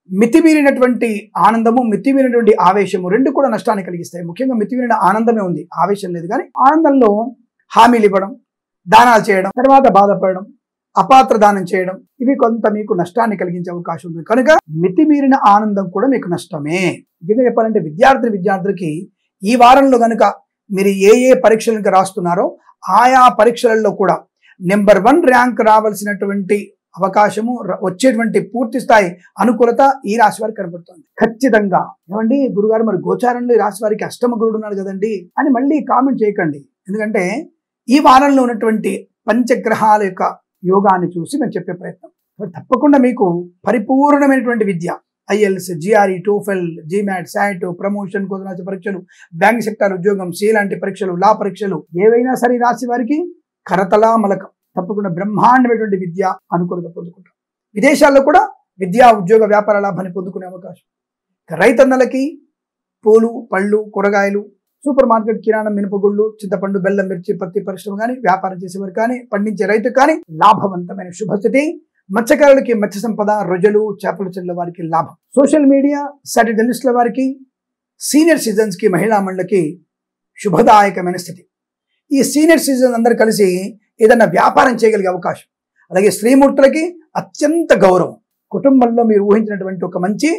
మితిమీరినటువంటి ఆనందము, మితిమీరినటువంటి ఆవేశము రెండు కూడా నష్టాన్ని కలిగిస్తాయి. ముఖ్యంగా మితిమీరిన ఆనందమే ఉంది, ఆవేశం లేదు. కానీ ఆనందంలో హామీలు ఇవ్వడం, దానాలు చేయడం, తర్వాత బాధపడడం, అపాత్ర దానం చేయడం, ఇవి కొంత మీకు నష్టాన్ని కలిగించే అవకాశం ఉంది. కనుక మితిమీరిన ఆనందం కూడా మీకు నష్టమే. నిజంగా చెప్పాలంటే విద్యార్థులకి ఈ వారంలో కనుక మీరు ఏ పరీక్షలకు రాస్తున్నారో ఆయా పరీక్షలలో కూడా నెంబర్ 1 ర్యాంక్ రావాల్సినటువంటి అవకాశము, వచ్చేటువంటి పూర్తి స్థాయి అనుకూలత ఈ రాశి వారికి కనబడుతుంది. ఖచ్చితంగా ఏమండి గురుగారు, మరి గోచారంలో ఈ రాశి వారికి అష్టమ గురుడు ఉన్నాడు కదండి అని మళ్ళీ కామెంట్ చేయకండి. ఎందుకంటే ఈ వారంలో ఉన్నటువంటి పంచగ్రహాల యొక్క యోగాన్ని చూసి మేము చెప్పే ప్రయత్నం. తప్పకుండా మీకు పరిపూర్ణమైనటువంటి విద్య, IELTS, GRE, TOEFL, GMAT, SAT, promotion కోసం రాసే పరీక్షలు, బ్యాంక్ సెక్టార్ ఉద్యోగం, సి లాంటి పరీక్షలు, లా పరీక్షలు ఏవైనా సరే రాశి వారికి కరతలా మలకం. తప్పకుండా బ్రహ్మాండమైనటువంటి విద్య అనుకూలత పొందుకుంటాం. విదేశాల్లో కూడా విద్యా, ఉద్యోగ, వ్యాపార లాభాన్ని పొందుకునే అవకాశం. రైతన్నలకి పూలు, పళ్ళు, కూరగాయలు, సూపర్ మార్కెట్, కిరాణం, మినపగుళ్ళు, చింతపండు, బెల్లం, మిర్చి, పత్తి పరిశ్రమ కానీ, వ్యాపారం చేసేవారు కానీ, పండించే రైతు కానీ లాభవంతమైన శుభస్థితి. మత్స్యకారులకి మత్స్య సంపద, రొయ్యలు, చేపల చెల్ల వారికి లాభం. సోషల్ మీడియా, సాటిలైట్ జర్నలిస్టుల వారికి, సీనియర్ సిటిజన్స్ కి, మహిళా మండలికి శుభదాయకమైన స్థితి. ఈ సీనియర్ సిటిజన్స్ అందరూ కలిసి ఏదైనా వ్యాపారం చేయగలిగే అవకాశం. అలాగే స్త్రీమూర్తులకి అత్యంత గౌరవం. కుటుంబంలో మీరు ఊహించినటువంటి ఒక మంచి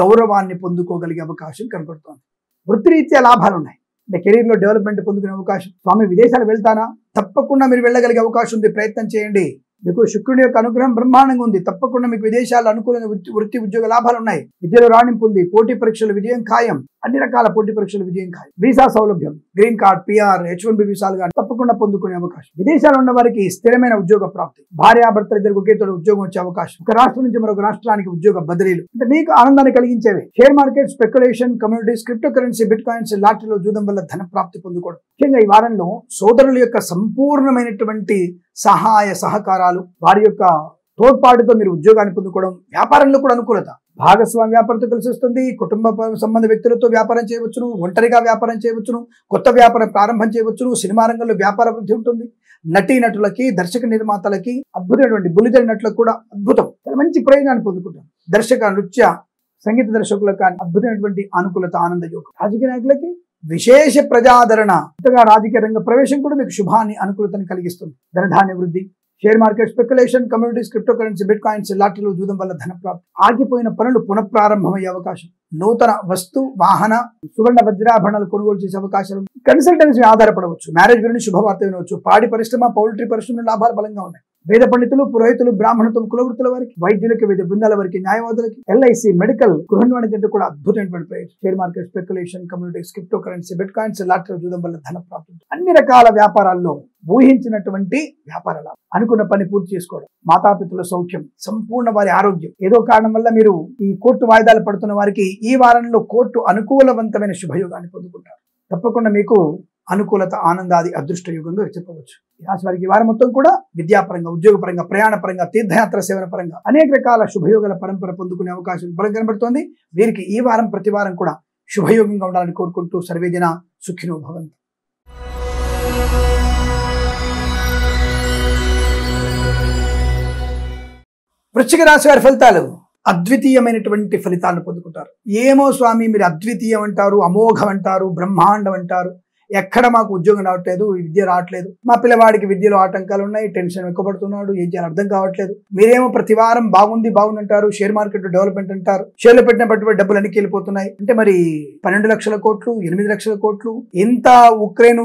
గౌరవాన్ని పొందుకోగలిగే అవకాశం కనపడుతోంది. వృత్తిరీత్యా లాభాలు ఉన్నాయి. అంటే కెరీర్లో డెవలప్మెంట్ పొందుకునే అవకాశం. స్వామి విదేశాలు వెళ్తానా? తప్పకుండా మీరు వెళ్ళగలిగే అవకాశం ఉంది. ప్రయత్నం చేయండి. మీకు శుక్రుడి యొక్క అనుగ్రహం బ్రహ్మాండంగా ఉంది. తప్పకుండా మీకు విదేశాల్లో అనుకూలంగా వృత్తి ఉద్యోగ లాభాలు ఉన్నాయి. విద్యలో రాణింపు ఉంది. పోటీ పరీక్షల విజయం ఖాయం. అన్ని రకాల పోటీ పరీక్షల విజయం ఖాయం. వీసా సౌలభ్యం, గ్రీన్ కార్డ్, PR, H1B వీసాలు కానీ తప్పకుండా పొందుకునే అవకాశం. విదేశాల్లో ఉన్న వారికి స్థిరమైన ఉద్యోగ ప్రాప్తి. భార్యాభర్తలు ఇద్దరికి ఒకేతోడు ఉద్యోగం వచ్చే అవకాశం. ఒక రాష్ట్రం నుంచి మరొక రాష్ట్రానికి ఉద్యోగ బదిలీలు అంటే మీకు ఆనందాన్ని కలిగించేవి. Share market, speculation, communities, cryptocurrency, bitcoins, లాటరీలో జూదం వల్ల ధన ప్రాప్తి పొందుకోవడం. ముఖ్యంగా ఈ వారంలో సోదరుల యొక్క సంపూర్ణమైనటువంటి సహాయ సహకారాలు, వారి యొక్క తోడ్పాటుతో మీరు ఉద్యోగాన్ని పొందుకోవడం. వ్యాపారంలో కూడా అనుకూలత. భాగస్వామి వ్యాపారంతో కలిసి వస్తుంది. కుటుంబ సంబంధ వ్యక్తులతో వ్యాపారం చేయవచ్చును. ఒంటరిగా వ్యాపారం చేయవచ్చును. కొత్త వ్యాపారం ప్రారంభం చేయవచ్చును. సినిమా రంగంలో వ్యాపార వృద్ధి ఉంటుంది. నటీనటులకి, దర్శక నిర్మాతలకి, అద్భుతమైనటువంటి బుల్లితెర నటులకు కూడా అద్భుతం. చాలా మంచి ప్రయోజనాన్ని పొందుకుంటారు. దర్శక, నృత్య, సంగీత దర్శకులకు కానీ అద్భుతమైనటువంటి అనుకూలత, ఆనంద యోగం. రాజకీయ నాయకులకి విశేష ప్రజాదరణ. కొత్తగా రాజకీయ రంగ ప్రవేశం కూడా మీకు శుభాన్ని, అనుకూలతని కలిగిస్తుంది. ధనధాన్య వృద్ధి. Share market, speculation, communities, cryptocurrency, bitcoins, లాటరీలో జూదం వల్ల ధన ప్రాప్తి. ఆగిపోయిన పనులు పునఃప్రారంభమయ్యే అవకాశం. నూతన వస్తు, వాహన, సువర్ణ వజ్రాభరణాలు కొనుగోలు చేసే అవకాశాలు. కన్సల్టెన్సీ ఆధారపడవచ్చు. మ్యారేజ్ గురించి శుభవార్త వినవచ్చు. పాడి పరిశ్రమ, పౌల్ట్రీ పరిశ్రమ లాభాలు బలంగా ఉన్నాయి. వేద పండితులు, పురోహితులు, బ్రాహ్మణత్వం, కులవృత్తుల వారికి, వైద్యులకి, వివిధ బృందాల వారికి, న్యాయవాదులకి, LIC, మెడికల్, గృహ నిర్మాణం కూడా అద్భుతమైనటువంటి ప్రయోజనం. Share market, speculation, communities, cryptocurrency, bit coins, lottery జూదం వల్ల ధన ప్రాప్తి. అన్ని రకాల వ్యాపారాల్లో ఊహించినటువంటి వ్యాపార లాభం. అనుకున్న పని పూర్తి చేసుకోవడం. మాతాపితుల సౌఖ్యం, సంపూర్ణ వారి ఆరోగ్యం. ఏదో కారణం వల్ల మీరు ఈ కోర్టు వాయిదాలు పడుతున్న వారికి ఈ వారంలో కోర్టు అనుకూలవంతమైన శుభయోగాన్ని పొందుకుంటారు. తప్పకుండా మీకు అనుకూలత, ఆనందాది అదృష్ట యుగంగా చెప్పవచ్చు. ఈ రాశి వారికి ఈ వారం మొత్తం కూడా విద్యాపరంగా, ఉద్యోగపరంగా, ప్రయాణపరంగా, తీర్థయాత్ర సేవన పరంగా అనేక రకాల శుభయోగాల పరంపర పొందుకునే అవకాశం బలం కనబడుతోంది. వీరికి ఈ వారం ప్రతి వారం కూడా శుభయోగంగా ఉండాలని కోరుకుంటూ సర్వేజన సుఖినో భవంతు. వృశ్చిక రాశి వారి ఫలితాలు. అద్వితీయమైనటువంటి ఫలితాలను పొందుకుంటారు. ఏమో స్వామి మీరు అద్వితీయం అంటారు, అమోఘం అంటారు, బ్రహ్మాండం అంటారు, ఎక్కడ మాకు ఉద్యోగం రావట్లేదు, విద్య రావట్లేదు, మా పిల్లవాడికి విద్యలో ఆటంకాలు ఉన్నాయి, టెన్షన్ ఎక్కువ పడుతున్నాడు, ఏం చేయాలి అర్థం కావట్లేదు. మీరేమో ప్రతి వారం బాగుంది అంటారు, షేర్ మార్కెట్ డెవలప్మెంట్ అంటారు, షేర్లు పెట్టిన పెట్టుబడి డబ్బులు అనికి వెళ్ళిపోతున్నాయి. అంటే మరి 12 లక్షల కోట్లు, 8 లక్షల కోట్లు, ఇంత ఉక్రెయిన్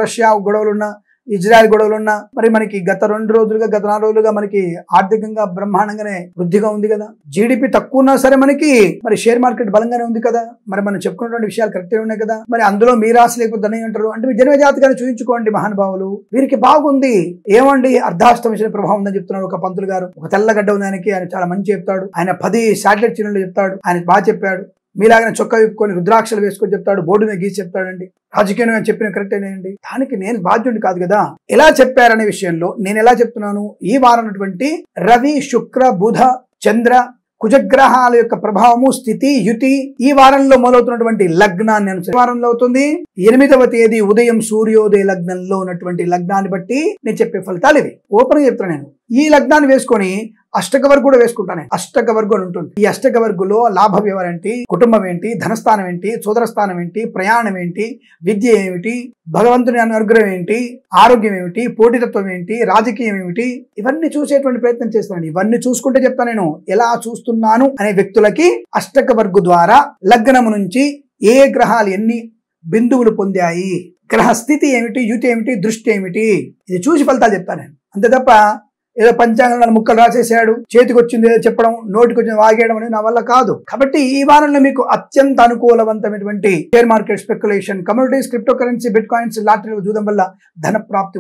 రష్యా గొడవలున్నా, ఇజ్రాయెల్ గొడవలున్నా మరి మనకి గత 4 రోజులుగా మనకి ఆర్థికంగా బ్రహ్మాండంగానే వృద్ధిగా ఉంది కదా. జీడిపి తక్కువ ఉన్నా సరే మనకి మరి షేర్ మార్కెట్ బలంగానే ఉంది కదా. మరి మనం చెప్పుకున్నటువంటి విషయాలు కరెక్టే ఉన్నాయి కదా. మరి అందులో మీ రాశి లేకపోతే దాన్ని అంటారు అంటే మీ జన్మ జాతకాన్ని చూపించుకోండి మహానుభావులు. వీరికి బాగుంది. ఏమండి అర్ధాష్టమ శని ప్రభావం ఉందని చెప్తున్నాడు ఒక పంతులు గారు. ఒక తెల్లగడ్డ ఉంది ఆయనకి, ఆయన చాలా మంచి చెప్తాడు. ఆయన 10 శాటిలైట్ చిహ్నాలు చెప్తాడు. ఆయన బాగా చెప్పాడు. మీలాగా చొక్కా విప్పుకొని రుద్రాక్షలు వేసుకొని చెప్తాడు, బోర్డు మీద గీసి చెప్తాడండి. రాజకీయంగా చెప్పిన కరెక్టేనండి. దానికి నేను బాధ్యుడిని కాదు కదా. ఎలా చెప్పారనే విషయంలో నేను ఎలా చెప్తున్నాను, ఈ వారం రవి, శుక్ర, బుధ, చంద్ర, కుజగ్రహాల యొక్క ప్రభావము, స్థితి, యుతి ఈ వారంలో మొదలవుతున్నటువంటి లగ్నాన్ని అనుసరించి వారంలో అవుతుంది. 8వ తేదీ ఉదయం సూర్యోదయ లగ్నంలో ఉన్నటువంటి లగ్నాన్ని బట్టి నేను చెప్పే ఫలితాలు ఇవి. ఓపెన్ గా చెప్తాను నేను. ఈ లగ్నాన్ని వేసుకొని అష్టక వర్గు కూడా వేసుకుంటాను. అష్టక వర్గు అని ఉంటుంది. ఈ అష్టక వర్గులో లాభ వ్యవహారం ఏంటి, కుటుంబం ఏంటి, ధనస్థానం ఏంటి, సోదరస్థానం ఏంటి, ప్రయాణం ఏంటి, విద్య ఏమిటి, భగవంతుని అనుగ్రహం ఏంటి, ఆరోగ్యం ఏమిటి, పోటీతత్వం ఏంటి, రాజకీయం ఏమిటి, ఇవన్నీ చూసేటువంటి ప్రయత్నం చేస్తాను. ఇవన్నీ చూసుకుంటే చెప్తాను నేను ఎలా చూస్తున్నాను అనే వ్యక్తులకి అష్టక వర్గు ద్వారా లగ్నము నుంచి ఏ గ్రహాలు ఎన్ని బిందువులు పొందాయి, గ్రహ స్థితి ఏమిటి, యుతి ఏమిటి, దృష్టి ఏమిటి, ఇది చూసి ఫలితాలు చెప్తాను నేను. అంతే తప్ప ఏదో పంచాంగాలు ముక్కలు రాసేసాడు, చేతికి వచ్చింది ఏదో చెప్పడం, నోటికి వచ్చింది వాగేయడం అనేది నా వల్ల కాదు. కాబట్టి ఈ వారంలో మీకు అత్యంత అనుకూలవంతమైనటువంటి share market, speculation, communities, cryptocurrency, bitcoins, లాటరీలు చూడడం వల్ల ధన ప్రాప్తి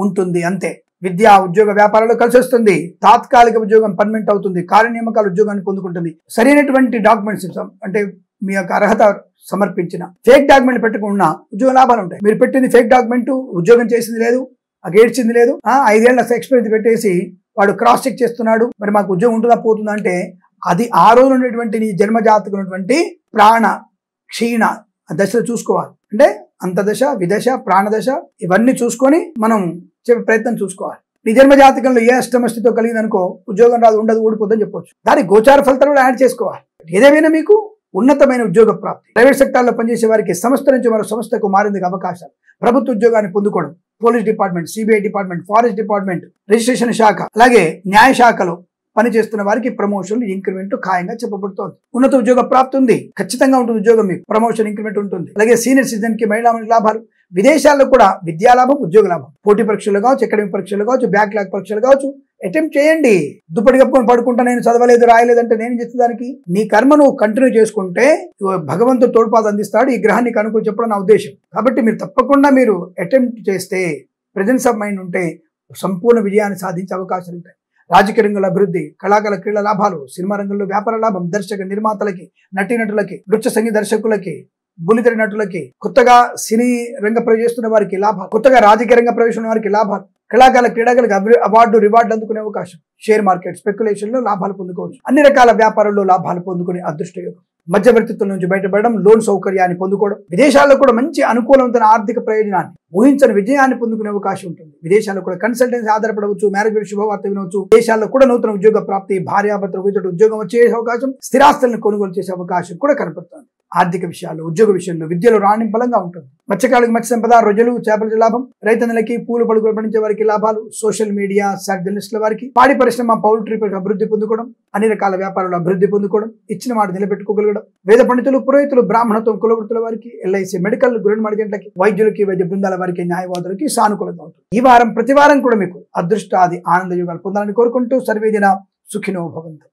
ఉంటుంది అంతే. విద్యా, ఉద్యోగ, వ్యాపారాలు కలిసి వస్తుంది. తాత్కాలిక ఉద్యోగం పర్మనెంట్ అవుతుంది. కార్యనియామకాల ఉద్యోగాన్ని పొందుకుంటుంది. సరైనటువంటి డాక్యుమెంట్స్ అంటే మీ యొక్క అర్హత సమర్పించిన ఫేక్ డాక్యుమెంట్ పెట్టుకున్న ఉద్యోగ లాభాలు ఉంటాయి. మీరు పెట్టింది ఫేక్ డాక్యుమెంట్, ఉద్యోగం చేసింది లేదు, ఏడ్చింది లేదు, 5 ఏళ్ల ఎక్స్పీరియన్స్ పెట్టేసి వాడు క్రాస్ చెక్ చేస్తున్నాడు, మరి మాకు ఉద్యోగం ఉంటుందా పోతుందా అంటే అది ఆ రోజు ఉన్నటువంటి నీ జన్మ జాతకు ఉన్నటువంటి ప్రాణ క్షీణ ఆ దశలు చూసుకోవాలి. అంటే అంతదశ, విదశ, ప్రాణదశ ఇవన్నీ చూసుకొని మనం చెప్పే ప్రయత్నం చూసుకోవాలి. నీ జన్మ జాతకంలో ఏ అష్టమస్థితో కలిగిందనుకో ఉద్యోగం రాదు, ఉండదు, ఊడిపోద్దని చెప్పొచ్చు. దానికి గోచార ఫలితాలు కూడా యాడ్ చేసుకోవాలి. ఏదేమైనా మీకు ఉన్నతమైన ఉద్యోగ ప్రాప్తి, ప్రైవేట్ సెక్టార్లో పనిచేసే వారికి సంస్థ నుంచి మరో సంస్థకు మారేందుకు అవకాశాలు, ప్రభుత్వ ఉద్యోగాన్ని పొందుకోవడం, police department, CBI department, forest department, registration శాఖ, అలాగే న్యాయ శాఖలో పనిచేస్తున్న వారికి ప్రమోషన్లు, ఇంక్రిమెంట్ ఖాయంగా చెప్పబడుతోంది. ఉన్నత ఉద్యోగ ప్రాప్తి ఉంది, ఖచ్చితంగా ఉంటుంది ఉద్యోగం, మీకు ప్రమోషన్, ఇంక్రిమెంట్ ఉంటుంది. అలాగే సీనియర్ సిటిజన్ కి మహిళా లాభాలు, విదేశాల్లో కూడా విద్యా లాభం, ఉద్యోగ లాభం, పోటీ పరీక్షలు కావచ్చు, అకాడమిక్ పరీక్షలు కావచ్చు, బ్యాక్లాగ్ పరీక్షలు కావచ్చు, అటెంప్ట్ చేయండి. దుప్పటి కప్పుకొని పడుకుంటా నేను చదవలేదు, రాయలేదంటే నేను చేసేదానికి నీ కర్మ నువ్వు కంటిన్యూ చేసుకుంటే భగవంతుడు తోడ్పాటు అందిస్తాడు. ఈ గ్రహానికి అనుకూల చెప్పడం నా ఉద్దేశం. కాబట్టి మీరు తప్పకుండా మీరు అటెంప్ట్ చేస్తే, ప్రెజెన్స్ ఆఫ్ మైండ్ ఉంటే సంపూర్ణ విజయాన్ని సాధించే అవకాశాలు ఉంటాయి. రాజకీయ రంగంలో అభివృద్ధి, కళాకారుల క్రీడా లాభాలు, సినిమా రంగంలో వ్యాపార లాభం, దర్శక నిర్మాతలకి, నటీనటులకి, నృత్య సంగీత దర్శకులకి, బుల్లితెర నటులకి, కొత్తగా సినీ రంగ ప్రవేశిస్తున్న వారికి లాభాలు, కొత్తగా రాజకీయ రంగ ప్రవేశిస్తున్న వారికి లాభాలు, కళాకారుల క్రీడాకారులకు అవార్డు, రివార్డు అందుకునే అవకాశం, షేర్ మార్కెట్, స్పెక్యులేషన్ లో లాభాలు పొందుకోవచ్చు, అన్ని రకాల వ్యాపారాల్లో లాభాలు పొందుకునే అదృష్ట యోగం, మధ్యవర్తిత్వం నుంచి బయటపడడం, లోన్ సౌకర్యాన్ని పొందుకోవడం, విదేశాల్లో కూడా మంచి అనుకూలమైన ఆర్థిక ప్రయోజనాన్ని, ఊహించని విజయాన్ని పొందుకునే అవకాశం ఉంటుంది. విదేశాల్లో కూడా కన్సల్టెన్సీ ఆధారపడవచ్చు, మ్యారేజ్ శుభవార్త వినవచ్చు. దేశాల్లో కూడా నూతన ఉద్యోగ ప్రాప్తి, భార్యాభర్తలకు ఉద్యోగం వచ్చే అవకాశం, స్థిరాస్తులను కొనుగోలు చేసే అవకాశం కూడా కనపడుతుంది. ఆర్థిక విషయాల్లో, ఉద్యోగ విషయంలో, విద్యలో రాణింపలంగా ఉంటుంది. మత్స్యకారులకు మత్స్య సంపద, రొయ్యలు, చేపల లాభం, రైతన్నలకి, పూలు పడుగులు పండించే వారికి లాభాలు, సోషల్ మీడియా, జర్నలిస్టుల వారికి, పాడి పరిశ్రమ, పౌల్ట్రీ అభివృద్ధి పొందుకోవడం, అన్ని రకాల వ్యాపారాలు అభివృద్ధి పొందుకోవడం, ఇచ్చిన మాట నిలబెట్టుకోగలగడం, వేద పండితులు, పురోహితులు, బ్రాహ్మణత్వం, కులవృత్తుల వారికి, ఎల్ఐసి, మెడికల్, గురెన్ మడిగంటలకి, వైద్యులకి, వైద్య బృందాల వారికి, న్యాయవాదులకి సానుకూలంగా ఉంటుంది. ఈ వారం ప్రతి వారం కూడా మీకు అదృష్టాది ఆనంద యోగాలు పొందాలని కోరుకుంటూ సర్వేజన సుఖినో భవంతు.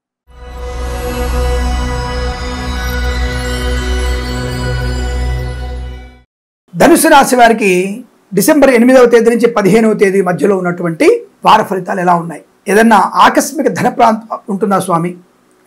ధనుసు రాశి వారికి డిసెంబర్ 8వ తేదీ నుంచి 15వ తేదీ మధ్యలో ఉన్నటువంటి వార ఫలితాలు ఎలా ఉన్నాయి? ఏదన్నా ఆకస్మిక ధన ప్రాంతం ఉంటుందా స్వామి?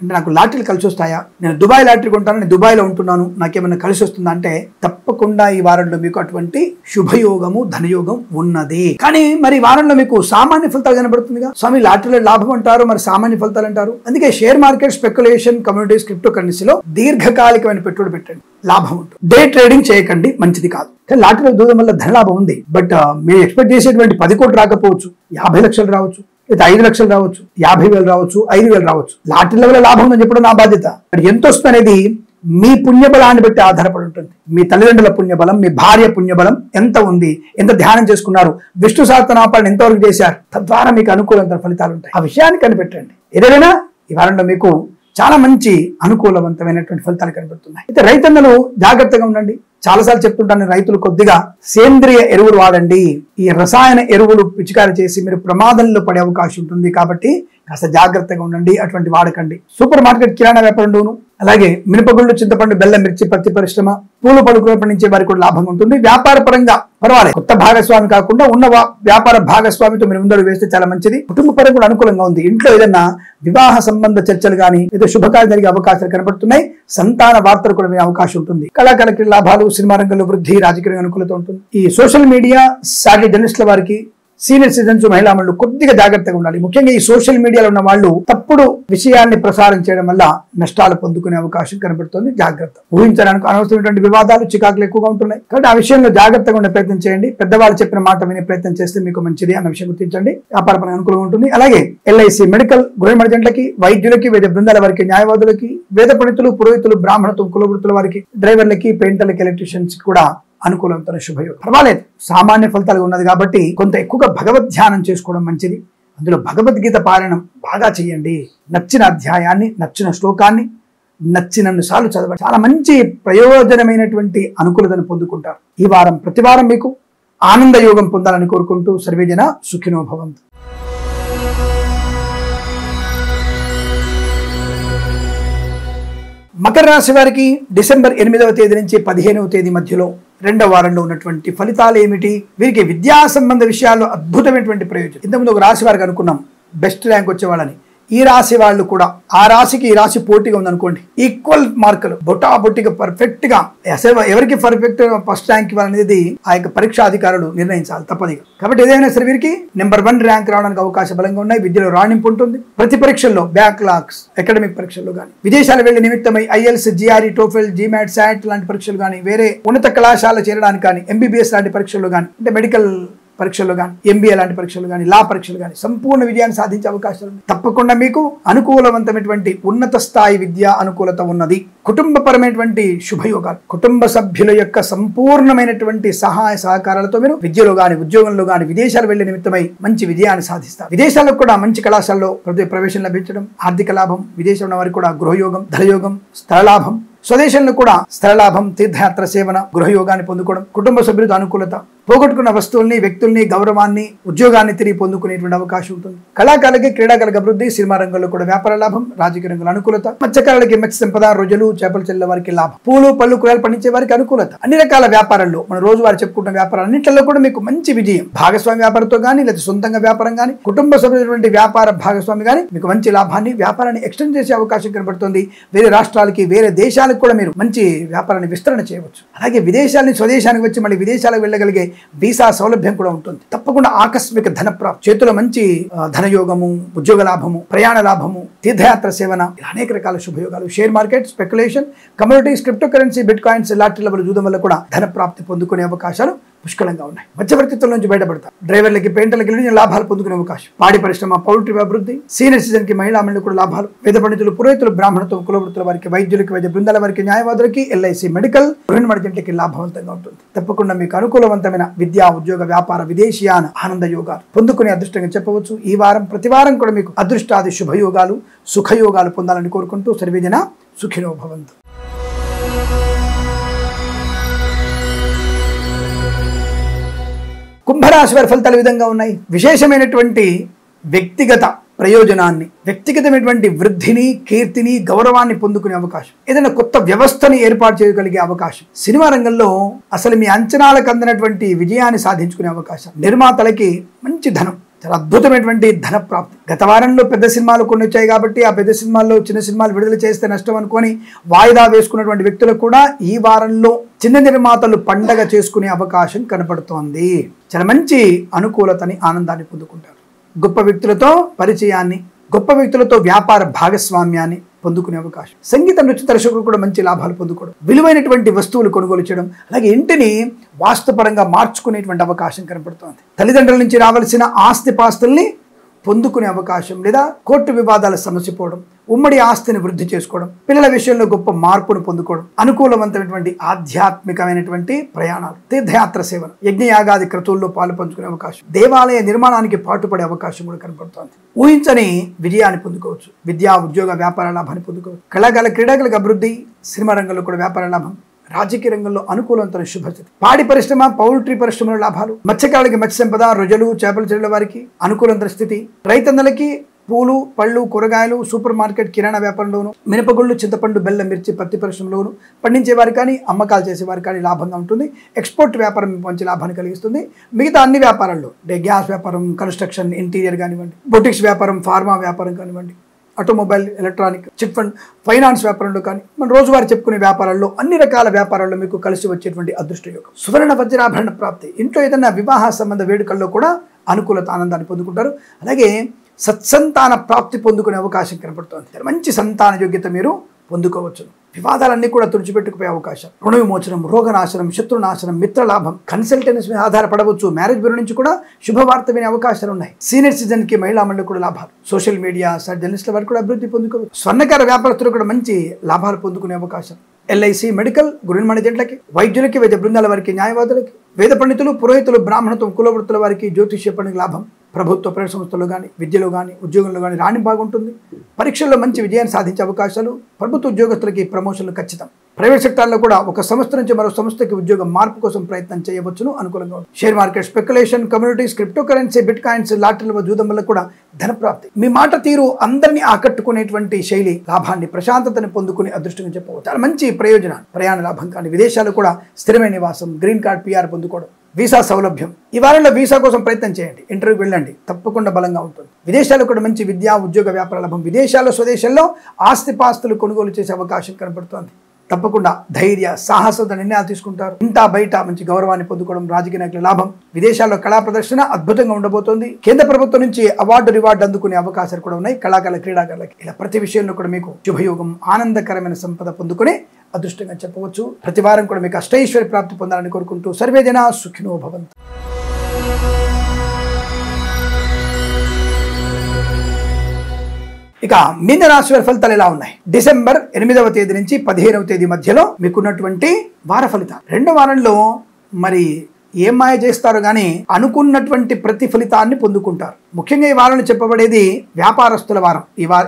అంటే నాకు లాటరీలు కలిసి వస్తాయా? నేను దుబాయ్ లాటరీ కొంటాను, నేను దుబాయ్లో ఉంటున్నాను, నాకేమైనా కలిసి వస్తుందా అంటే తప్పకుండా ఈ వారంలో మీకు అటువంటి శుభయోగము, ధనయోగం ఉన్నది. కానీ మరి వారంలో మీకు సామాన్య ఫలితాలు కనబడుతుందిగా. స్వామి లాటరీలో లాభం అంటారు, మరి సామాన్య ఫలితాలు అంటారు. అందుకే share market, speculation, communities, crypto కరెన్సీలో దీర్ఘకాలికమైన పెట్టుబడి పెట్టండి, లాభం ఉంటుంది. డే ట్రేడింగ్ చేయకండి, మంచిది కాదు. లాటరీలో దూరం వల్ల ధనలాభం ఉంది, బట్ మీరు ఎక్స్పెక్ట్ చేసేటువంటి 10 కోట్లు రాకపోవచ్చు, 50 లక్షలు రావచ్చు, లేదా 5 లక్షలు రావచ్చు, 50,000 రావచ్చు, 5,000 రావచ్చు. లాటరీల వల్ల లాభం అని చెప్పడం నా బాధ్యత. ఎంత వస్తుంది అనేది మీ పుణ్యబలాన్ని బట్టి ఆధారపడి ఉంటుంది. మీ తల్లిదండ్రుల పుణ్యబలం, మీ భార్య పుణ్యబలం ఎంత ఉంది, ఎంత ధ్యానం చేసుకున్నారు, విష్ణు సహస్రనామాలను ఎంతవరకు చేశారు, తద్వారా మీకు అనుకూలమైన ఫలితాలు ఉంటాయి. ఆ విషయాన్ని కనిపెట్టండి. ఏదైనా ఈ వారంలో మీకు చాలా మంచి అనుకూలవంతమైనటువంటి ఫలితాలు కనబడుతున్నాయి. అయితే రైతన్నలు జాగ్రత్తగా ఉండండి. చాలాసార్లు చెప్తుంటాను, రైతులు కొద్దిగా సేంద్రియ ఎరువులు వాడండి. ఈ రసాయన ఎరువులు పిచికారి చేసి మీరు ప్రమాదంలో పడే అవకాశం ఉంటుంది. కాబట్టి కాస్త జాగ్రత్తగా ఉండండి, అటువంటి వాడకండి. సూపర్ మార్కెట్, కిరాణా వ్యాపారంలోను, అలాగే మినపగుళ్ళు, చింతపండు, బెల్లం, మిర్చి, పత్తి పరిశ్రమ, పూల పలుకులు పండించే వారికి కూడా లాభం ఉంటుంది. వ్యాపార పరంగా పర్వాలేదు, కొత్త భాగస్వామి కాకుండా ఉన్న వ్యాపార భాగస్వామితో మీరు ముందడుగు వేస్తే చాలా మంచిది. కుటుంబ పరంగా కూడా అనుకూలంగా ఉంది. ఇంట్లో ఏదైనా వివాహ సంబంధ చర్చలు కానీ ఏదో శుభకార్యం జరిగే అవకాశాలు కనబడుతున్నాయి. సంతాన వార్తలు కూడా వినే అవకాశం ఉంటుంది. కళాకారులకి లాభాలు, సినిమా రంగంలో వృద్ధి, రాజకీయ అనుకూలత ఉంటుంది. ఈ సోషల్ మీడియా, సాటి జర్నలిస్టుల వారికి, సీనియర్ సిటిజన్స్, మహిళా మండలు కొద్దిగా జాగ్రత్తగా ఉండాలి. ముఖ్యంగా ఈ సోషల్ మీడియాలో ఉన్న వాళ్ళు తప్పుడు విషయాన్ని ప్రసారం చేయడం వల్ల నష్టాలు పొందుకునే అవకాశం కనబడుతుంది. జాగ్రత్త. ఊహించడానికి అనవసరమైనటువంటి వివాదాలు, చికాకులు ఎక్కువగా ఉంటున్నాయి. కాబట్టి ఆ విషయంలో జాగ్రత్తగా ఉండే ప్రయత్నం చేయండి. పెద్దవాళ్ళు చెప్పిన మాట వినే ప్రయత్నం చేస్తే మీకు మంచిది అన్న విషయం గుర్తించండి. వ్యాపార పరంగా అనుకూలంగా ఉంటుంది. అలాగే ఎల్ఐసి, మెడికల్, గృహ మర్జెంట్లకి, వైద్యులకి, వేద బృందాల వారికి, న్యాయవాదులకి, వేద పండితులు, పురోహితులు, బ్రాహ్మణత్వం, కులవృత్తుల వారికి, డ్రైవర్లకి, పెయింటర్లకి, ఎలక్ట్రీషియన్స్ కూడా అనుకూలవంతమైన శుభయోగం. పర్వాలేదు, సామాన్య ఫలితాలు ఉన్నది కాబట్టి కొంత ఎక్కువగా భగవద్ ధ్యానం చేసుకోవడం మంచిది. అందులో భగవద్గీత పారాయణం బాగా చేయండి. నచ్చిన అధ్యాయాన్ని, నచ్చిన శ్లోకాన్ని నచ్చినన్ని సార్లు చదవండి. చాలా మంచి ప్రయోజనమైనటువంటి అనుకూలతను పొందుకుంటారు. ఈ వారం ప్రతి వారం మీకు ఆనంద యోగం పొందాలని కోరుకుంటూ సర్వేజన సుఖినో భవంతు. మకర రాశి వారికి డిసెంబర్ 8వ తేదీ నుంచి 15వ తేదీ మధ్యలో రెండవ వారంలో ఉన్నటువంటి ఫలితాలు ఏమిటి? వీరికి విద్యా సంబంధ విషయాల్లో అద్భుతమైనటువంటి ప్రయోజనం. ఇంతకుముందు ఒక రాశి వారికి అనుకున్నాం బెస్ట్ ర్యాంక్ వచ్చేవాళ్ళని. ఈ రాశి వాళ్ళు కూడా ఆ రాశికి ఈ రాశి పోటీగా ఉందనుకోండి, ఈక్వల్ మార్కులు బొట్టిగా పర్ఫెక్ట్ గా అసలు ఎవరికి పర్ఫెక్ట్ ఫస్ట్ ర్యాంక్ ఇవ్వాలనేది ఆ యొక్క పరీక్షా అధికారులు నిర్ణయించాలి తప్పదిగా. కాబట్టి ఏదైనా సరే వీరికి నెంబర్ 1 ర్యాంక్ రావడానికి అవకాశం బలంగా ఉన్నాయి. విద్యలో రాణింపు ఉంటుంది. ప్రతి పరీక్షల్లో బ్యాక్లాగ్స్ అకాడమిక్ పరీక్షల్లో కానీ, విదేశాలు వెళ్లే నిమిత్తమై IELTS, GRE, TOEFL, GMAT, SAT లాంటి పరీక్షలు కానీ, వేరే ఉన్నత కళాశాల చేరడానికి కానీ, ఎంబీబీఎస్ లాంటి పరీక్షల్లో కానీ, అంటే మెడికల్ పరీక్షల్లో కానీ, ఎంబీఏ లాంటి పరీక్షలు కానీ, లా పరీక్షలు కానీ సంపూర్ణ విజయాన్ని సాధించే అవకాశాలు ఉన్నాయి. తప్పకుండా మీకు అనుకూలవంతమైనటువంటి ఉన్నత స్థాయి విద్యా అనుకూలత ఉన్నది. కుటుంబపరమైనటువంటి శుభయోగాలు, కుటుంబ సభ్యుల యొక్క సంపూర్ణమైనటువంటి సహాయ సహకారాలతో మీరు విద్యలో కానీ, ఉద్యోగంలో కానీ, విదేశాలు వెళ్లే నిమిత్తమై మంచి విజయాన్ని సాధిస్తారు. విదేశాలకు కూడా మంచి కళాశాలలో ప్రవేశం లభించడం, ఆర్థిక లాభం, విదేశంలో ఉన్న వారికి కూడా గృహయోగం, ధనయోగం, స్థలలాభం, స్వదేశంలో కూడా స్థలలాభం, తీర్థయాత్ర సేవన, గృహయోగాన్ని పొందుకోవడం, కుటుంబ సభ్యులతో అనుకూలత, పోగొట్టుకున్న వస్తువుల్ని, వ్యక్తుల్ని, గౌరవాన్ని, ఉద్యోగాన్ని తిరిగి పొందుకునేటువంటి అవకాశం ఉంటుంది. కళాకారులకి, క్రీడాకారులకు అభివృద్ధి, సినిమా రంగంలో కూడా వ్యాపార లాభం, రాజకీయ రంగంలో అనుకూలత, మత్స్యకారులకి మత్స్య సంపద, రొయ్యలు, చేపలు చెల్లె వారికి లాభం, పూలు, పళ్ళు, కూరలు పండించే వారికి అనుకూలత. అన్ని రకాల వ్యాపారాల్లో మనం రోజు వారు చెప్పుకుంటున్న వ్యాపారాలన్నింటిలో కూడా మీకు మంచి విజయం. భాగస్వామి వ్యాపారంతో కానీ, లేదా సొంతంగా వ్యాపారం కానీ, కుటుంబ సభ్యులైనటువంటి వ్యాపార భాగస్వామి కానీ మీకు మంచి లాభాన్ని, వ్యాపారాన్ని ఎక్స్టెండ్ చేసే అవకాశం కనబడుతుంది. వేరే రాష్ట్రాలకి, వేరే దేశాలకు కూడా మీరు మంచి వ్యాపారాన్ని విస్తరణ చేయవచ్చు. అలాగే విదేశాలని స్వదేశానికి వచ్చి మళ్ళీ విదేశాలకు వెళ్ళగలిగే వీసా సౌలభ్యం కూడా ఉంటుంది. తప్పకుండా ఆకస్మిక ధన ప్రాప్తి, చేతిలో మంచి ధనయోగము, ఉద్యోగ లాభము, ప్రయాణ లాభము, తీర్థయాత్ర సేవన, ఇలా అనేక రకాల శుభయోగాలు. Share market, speculation, commodities, cryptocurrency, bitcoins, లాటరీల వల్ల జూదం వల్ల కూడా ధన ప్రాప్తి పొందుకునే అవకాశాలు పుష్కలంగా ఉన్నాయి. మధ్యవర్తిత్వం నుంచి బయటపడతారు. డ్రైవర్లకి, పెయింటర్లకి లాభాలు పొందుకునే అవకాశం. పాడి పరిశ్రమ, పౌల్ట్రీ అభివృద్ధి, సీనియర్ సిటిజన్ కి, మహిళా మండలికి కూడా లాభాలు. వేద పండితులు, పురోహితులు, బ్రాహ్మణత్వం, కులవృత్తుల వారికి, వైద్యులకి, వైద్య బృందాల వారికి, న్యాయవాదులకి, ఎల్ఐసి, మెడికల్, గృహిణి లాభవంతంగా ఉంటుంది. తప్పకుండా మీకు అనుకూలవంతమైన విద్యా, ఉద్యోగ, వ్యాపార, విదేశీయాన ఆనంద యోగాలు పొందుకునే అదృష్టంగా చెప్పవచ్చు. ఈ వారం ప్రతి వారం కూడా మీకు అదృష్టాది శుభయోగాలు, సుఖయోగాలు పొందాలని కోరుకుంటూ సర్వేజన సుఖినో భవంతు. కుంభరాశి వారి ఫలితాలు విధంగా ఉన్నాయి. విశేషమైనటువంటి వ్యక్తిగత ప్రయోజనాన్ని, వ్యక్తిగతమైనటువంటి వృద్ధిని, కీర్తిని, గౌరవాన్ని పొందుకునే అవకాశం, ఏదైనా కొత్త వ్యవస్థని ఏర్పాటు చేయగలిగే అవకాశం, సినిమా రంగంలో అసలు మీ అంచనాలకు అందినటువంటి విజయాన్ని సాధించుకునే అవకాశం, నిర్మాతలకి మంచి ధనం, చాలా అద్భుతమైనటువంటి ధన ప్రాప్తి. గత వారంలో పెద్ద సినిమాలు కొన్ని వచ్చాయి కాబట్టి ఆ పెద్ద సినిమాల్లో చిన్న సినిమాలు విడుదల చేస్తే నష్టం అనుకొని వాయిదా వేసుకున్నటువంటి వ్యక్తులకు కూడా ఈ వారంలో చిన్న నిర్మాతలు పండగ చేసుకునే అవకాశం కనపడుతోంది. చాలా మంచి అనుకూలతని, ఆనందాన్ని పొందుకుంటారు. గొప్ప వ్యక్తులతో పరిచయాన్ని, గొప్ప వ్యక్తులతో వ్యాపార భాగస్వామ్యాన్ని పొందుకునే అవకాశం. సంగీత, నృత్య దర్శకులు కూడా మంచి లాభాలు పొందుకోవడం, విలువైనటువంటి వస్తువులు కొనుగోలు చేయడం, అలాగే ఇంటిని వాస్తుపరంగా మార్చుకునేటువంటి అవకాశం కనపడుతోంది. తల్లిదండ్రుల నుంచి రావాల్సిన ఆస్తిపాస్తుల్ని పొందుకునే అవకాశం, లేదా కోర్టు వివాదాల సమస్య పోవడం, ఉమ్మడి ఆస్తిని వృద్ధి చేసుకోవడం, పిల్లల విషయంలో గొప్ప మార్పును పొందుకోవడం, అనుకూలవంతమైనటువంటి ఆధ్యాత్మికమైనటువంటి ప్రయాణాలు, తీర్థయాత్ర సేవలు, యజ్ఞయాగాది క్రతువుల్లో పాలు పంచుకునే అవకాశం, దేవాలయ నిర్మాణానికి పాటుపడే అవకాశం కూడా కనపడుతోంది. ఊహించని విజయాన్ని పొందుకోవచ్చు. విద్యా, ఉద్యోగ, వ్యాపార లాభాన్ని పొందుకోవచ్చు. కళాకారుల, క్రీడాకులకు అభివృద్ధి, సినిమా రంగంలో కూడా వ్యాపార లాభం, రాజకీయ రంగంలో అనుకూలవంతమైన శుభస్థితి, పాడి పరిశ్రమ, పౌల్ట్రీ పరిశ్రమలో లాభాలు, మత్స్యకారులకి మత్స్య సంపద, రొయ్యలు, చేపలు చెల్లెల వారికి అనుకూలవంతమైన స్థితి, రైతన్నలకి పూలు, పళ్ళు, కూరగాయలు, సూపర్ మార్కెట్, కిరాణా వ్యాపారంలోను, మినపగుళ్ళు, చింతపండు, బెల్లం, మిర్చి, పత్తి పరిశ్రమలోను పండించేవారు కానీ, అమ్మకాలు చేసేవారు కానీ లాభంగా ఉంటుంది. ఎక్స్పోర్ట్ వ్యాపారం మంచి లాభాన్ని కలిగిస్తుంది. మిగతా అన్ని వ్యాపారాల్లో అంటే గ్యాస్ వ్యాపారం, కన్స్ట్రక్షన్, ఇంటీరియర్ కానివ్వండి, బొటిక్స్ వ్యాపారం, ఫార్మా వ్యాపారం కానివ్వండి, automobile, electronic, chit fund, finance వ్యాపారంలో కానీ, మన రోజువారీ చెప్పుకునే వ్యాపారాల్లో, అన్ని రకాల వ్యాపారాల్లో మీకు కలిసి వచ్చేటువంటి అదృష్ట యోగం. సువర్ణ వజ్రాభరణ ప్రాప్తి, ఇంట్లో ఏదైనా వివాహ సంబంధ వేడుకల్లో కూడా అనుకూలత, ఆనందాన్ని పొందుకుంటారు. అలాగే సత్సంతాన ప్రాప్తి పొందుకునే అవకాశం కనపడుతోంది. మంచి సంతాన యోగ్యత మీరు పొందుకోవచ్చు. వివాదాలన్నీ కూడా తుడిచిపెట్టుకుపోయే అవకాశం, రుణ విమోచనం, రోగనాశనం, శత్రునాశనం, మిత్రలాభం, కన్సల్టెన్సీ మీద ఆధారపడవచ్చు. మ్యారేజ్ బ్యూరో నుంచి కూడా శుభవార్త వినే అవకాశాలు ఉన్నాయి. సీనియర్ సిటిజన్ కి, మహిళా మండలి కూడా లాభాలు. సోషల్ మీడియా, జర్నలిస్టుల వారికి కూడా అభివృద్ధి పొందుకోవచ్చు. స్వర్ణకార వ్యాపారస్తులు కూడా మంచి లాభాలు పొందుకునే అవకాశం. ఎల్ఐసి, మెడికల్, గృహిణి మండలికి, వైద్యులకి, వైద్య బృందాల వారికి, న్యాయవాదులకి, వేద పండితులు, పురోహితులు, బ్రాహ్మణత్వం, కులవృత్తుల వారికి, జ్యోతిష్య పండుగ లాభం. ప్రభుత్వ ప్రైవేట్ సంస్థల్లో కానీ, విద్యలో కానీ, ఉద్యోగంలో కానీ రాణింపు బాగుంటుంది. పరీక్షల్లో మంచి విజయాన్ని సాధించే అవకాశాలు. ప్రభుత్వ ఉద్యోగస్తులకి ప్రమోషన్లు ఖచ్చితం. ప్రైవేట్ సెక్టార్లో కూడా ఒక సంస్థ నుంచి మరో సంస్థకి ఉద్యోగం మార్పు కోసం ప్రయత్నం చేయవచ్చును, అనుకూలంగా ఉంది. Share market, speculation, communities, cryptocurrency, bitcoins, లాటరీల జూదం వల్ల కూడా ధన ప్రాప్తి. మీ మాట తీరు అందరినీ ఆకట్టుకునేటువంటి శైలి, లాభాన్ని, ప్రశాంతతని పొందుకునే అదృష్టంగా చెప్పవచ్చు. చాలా మంచి ప్రయోజనాలు, ప్రయాణ లాభం కానీ, విదేశాలు కూడా స్థిరమైన నివాసం, గ్రీన్ కార్డ్, పిఆర్ పొందుకోవడం, వీసా సౌలభ్యం. ఈ వారంలో వీసా కోసం ప్రయత్నం చేయండి. ఇంటర్వ్యూకి వెళ్ళండి, తప్పకుండా బలంగా ఉంటుంది. విదేశాల్లో కూడా మంచి విద్యా ఉద్యోగ వ్యాపార లాభం. విదేశాల్లో స్వదేశాల్లో ఆస్తిపాస్తులు కొనుగోలు చేసే అవకాశం కనబడుతోంది. తప్పకుండా ధైర్య సాహసత నిర్ణయాలు తీసుకుంటారు. ఇంటా బయట మంచి గౌరవాన్ని పొందుకోవడం, రాజకీయ నాయకుల లాభం. విదేశాల్లో కళా ప్రదర్శన అద్భుతంగా ఉండబోతోంది. కేంద్ర ప్రభుత్వం నుంచి రివార్డు అందుకునే అవకాశాలు కూడా ఉన్నాయి కళాకారుల క్రీడాకారులకి. ఇలా ప్రతి విషయంలో కూడా మీకు శుభయోగం, ఆనందకరమైన సంపద పొందుకునే అదృష్టంగా చెప్పవచ్చు. ప్రతి వారం కూడా మీకు అష్టైశ్వర్య ప్రాప్తి పొందాలని కోరుకుంటూ సర్వే జనా సుఖినో భవంతు. ఇక మీన రాశి వారి ఫలితాలు ఎలా ఉన్నాయి? డిసెంబర్ 8వ తేదీ నుంచి 15వ తేదీ మధ్యలో మీకున్నటువంటి వార ఫలితాలు. రెండో వారంలో మరి ఏం మాయ చేస్తారో కానీ అనుకున్నటువంటి ప్రతి ఫలితాన్ని పొందుకుంటారు. ముఖ్యంగా ఈ వారంలో చెప్పబడేది వ్యాపారస్తుల వారం.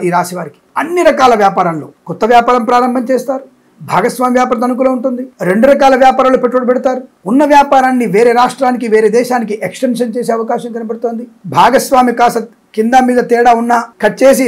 ఈ రాశి వారికి అన్ని రకాల వ్యాపారాల్లో కొత్త వ్యాపారం ప్రారంభం చేస్తారు. భాగస్వామి వ్యాపారం అనుకూలం ఉంటుంది. 2 రకాల వ్యాపారాలు పెట్టుబడి పెడతారు. ఉన్న వ్యాపారాన్ని వేరే రాష్ట్రానికి, వేరే దేశానికి ఎక్స్టెన్షన్ చేసే అవకాశం కనబడుతోంది. భాగస్వామి కాస్త కింద మీద తేడా ఉన్నా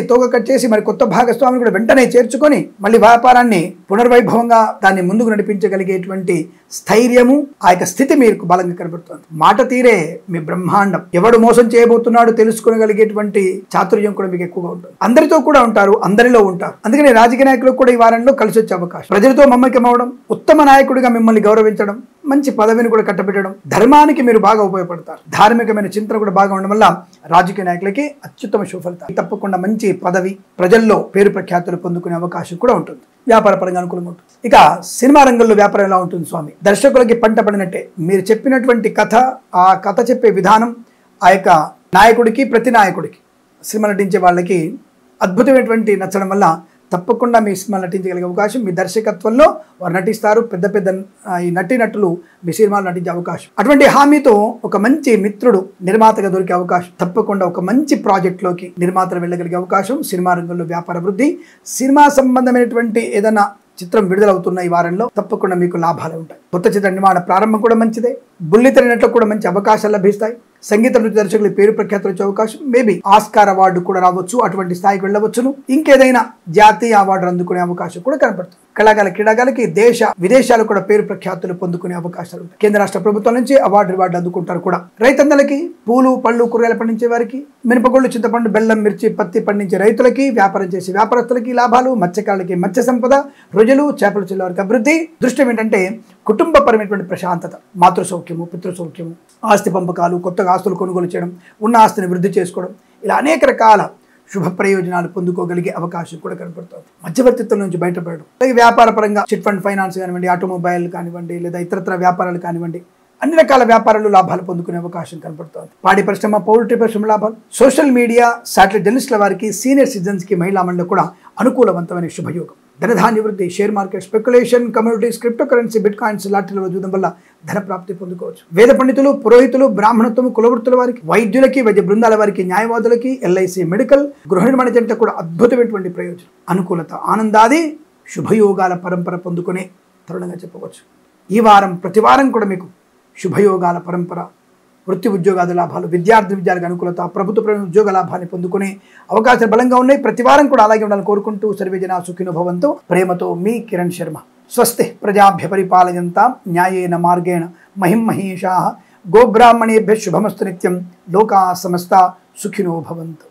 తోక కట్ చేసి మరి కొత్త భాగస్వామిని కూడా వెంటనే చేర్చుకొని మళ్ళీ వ్యాపారాన్ని పునర్వైభవంగా దాన్ని ముందుకు నడిపించగలిగేటువంటి స్థైర్యము, ఆ యొక్క స్థితి మీకు బలంగా కనబడుతుంది. మాట తీరే మీ బ్రహ్మాండం. ఎవడు మోసం చేయబోతున్నాడో తెలుసుకోగలిగేటువంటి చాతుర్యం కూడా మీకు ఎక్కువగా ఉంటుంది. అందరితో కూడా ఉంటారు, అందరిలో ఉంటారు. అందుకని రాజకీయ నాయకులకు కూడా ఈ వారంలో కలిసి వచ్చే అవకాశం. ప్రజలతో మమ్మకం అవడం, ఉత్తమ నాయకుడిగా మిమ్మల్ని గౌరవించడం, మంచి పదవిని కూడా కట్టబెట్టడం, ధర్మానికి మీరు బాగా ఉపయోగపడతారు. ధార్మికమైన చింతన కూడా బాగా ఉండడం వల్ల రాజకీయ నాయకులకి అత్యుత్తమ శుభఫలితాలు. తప్పకుండా మంచి పదవి, ప్రజల్లో పేరు ప్రఖ్యాతులు పొందుకునే అవకాశం కూడా ఉంటుంది. వ్యాపార పరంగా అనుకూలంగా ఉంటుంది. ఇక సినిమా రంగంలో వ్యాపారం ఎలా ఉంటుంది స్వామి? దర్శకులకి పంట పడినట్టే. మీరు చెప్పినటువంటి కథ, ఆ కథ చెప్పే విధానం, ఆ యొక్క నాయకుడికి, ప్రతి నాయకుడికి సినిమా నటించే వాళ్ళకి అద్భుతమైనటువంటి నచ్చడం వల్ల తప్పకుండా మీ సినిమా నటించగలిగే అవకాశం. మీ దర్శకత్వంలో వారు నటిస్తారు. పెద్ద పెద్ద ఈ నటీనటులు మీ సినిమాలు నటించే అవకాశం. అటువంటి హామీతో ఒక మంచి మిత్రుడు నిర్మాతగా దొరికే అవకాశం. తప్పకుండా ఒక మంచి ప్రాజెక్ట్లోకి నిర్మాతలు వెళ్ళగలిగే అవకాశం. సినిమా రంగంలో వ్యాపార వృద్ధి. సినిమా సంబంధమైనటువంటి ఏదైనా చిత్రం విడుదలవుతున్న ఈ వారంలో తప్పకుండా మీకు లాభాలు ఉంటాయి. కొత్త చిత్ర నిర్మాణ ప్రారంభం కూడా మంచిదే. బుల్లితెర నటులకు కూడా మంచి అవకాశాలు లభిస్తాయి. సంగీత నృత్య దర్శకులు పేరు ప్రఖ్యాతులు వచ్చే అవకాశం. మేబీ ఆస్కార్ అవార్డు కూడా రావచ్చు, అటువంటి స్థాయికి వెళ్ళవచ్చును. ఇంకేదైనా జాతీయ అవార్డు అందుకునే అవకాశం కూడా కనపడుతుంది. కళాకారుల క్రీడాకారులకి దేశ విదేశాలు కూడా పేరు ప్రఖ్యాతులు పొందుకునే అవకాశాలు ఉంటాయి. కేంద్ర రాష్ట్ర ప్రభుత్వం నుంచి రివార్డు అందుకుంటారు కూడా. రైతన్నలకి, పూలు పళ్ళు కూరగాయలు పండించే వారికి, మినపగుళ్ళు, చింతపండు, బెల్లం, మిర్చి, పత్తి పండించే రైతులకి, వ్యాపారం చేసే వ్యాపారస్తులకి లాభాలు, మత్స్యకారులకి మత్స్య సంపద, రొయ్యలు, చేపల చెల్లె వారికి అభివృద్ధి. దృష్టి ఏంటంటే కుటుంబపరమైనటువంటి ప్రశాంతత, మాతృ సౌఖ్యము, పితృ సౌఖ్యము, ఆస్తి పంపకాలు, కొత్తగా ఆస్తులు కొనుగోలు చేయడం, ఉన్న ఆస్తిని వృద్ధి చేసుకోవడం, ఇలా అనేక రకాల శుభ ప్రయోజనాలు పొందుకోగలిగే అవకాశం కూడా కనపడుతుంది. మధ్యవర్తిత్వం నుంచి బయటపడడం, అలాగే వ్యాపార పరంగా చిట్ ఫండ్ ఫైనాన్స్ కానివ్వండి, ఆటోమొబైల్ కానివ్వండి, లేదా ఇతరత్ర వ్యాపారాలు కానివ్వండి, అన్ని రకాల వ్యాపారాలు లాభాలు పొందుకునే అవకాశం కనపడుతుంది. పాడి పరిశ్రమ, పౌల్ట్రీ పరిశ్రమ లాభాలు. సోషల్ మీడియా, శాటిలైట్ జర్నలిస్టుల వారికి, సీనియర్ సిటిజన్స్కి, మహిళా మండలి కూడా అనుకూలవంతమైన శుభయోగం. ధనధాన్య వృద్ధి, share market, speculation, communities, cryptocurrency, bitcoins, లాటరీలో చూడడం వల్ల ధన ప్రాప్తి పొందుకోవచ్చు. వేద పండితులు, పురోహితులు, బ్రాహ్మణత్వము, కులవృత్తుల వారికి, వైద్యులకి, వైద్య బృందాల వారికి, న్యాయవాదులకి, ఎల్ఐసి, మెడికల్, గృహ నిర్మాణ జంట కూడా అద్భుతమైనటువంటి ప్రయోజనం, అనుకూలత, ఆనందాది శుభయోగాల పరంపర పొందుకునే తరుణంగా చెప్పవచ్చు. ఈ వారం ప్రతి వారం కూడా మీకు శుభయోగాల పరంపర, వృత్తి ఉద్యోగాల లాభాలు, విద్యార్థులకు అనుకూలత, ప్రభుత్వ ఉద్యోగ లాభాన్ని పొందుకునే అవకాశాలు బలంగా ఉన్నాయి. ప్రతి వారం కూడా అలాగే ఉండాలని కోరుకుంటూ సర్వే జనా సుఖినో భవంతు. ప్రేమతో మీ కిరణ్ శర్మ. స్వస్తి ప్రజాభ్య పరిపాలయంతాం న్యాయేన మార్గేణ మహిం మహేషాః. గోబ్రాహ్మణేభ్యః శుభమస్తు నిత్యం. లోకా సమస్తా సుఖినో భవంతు.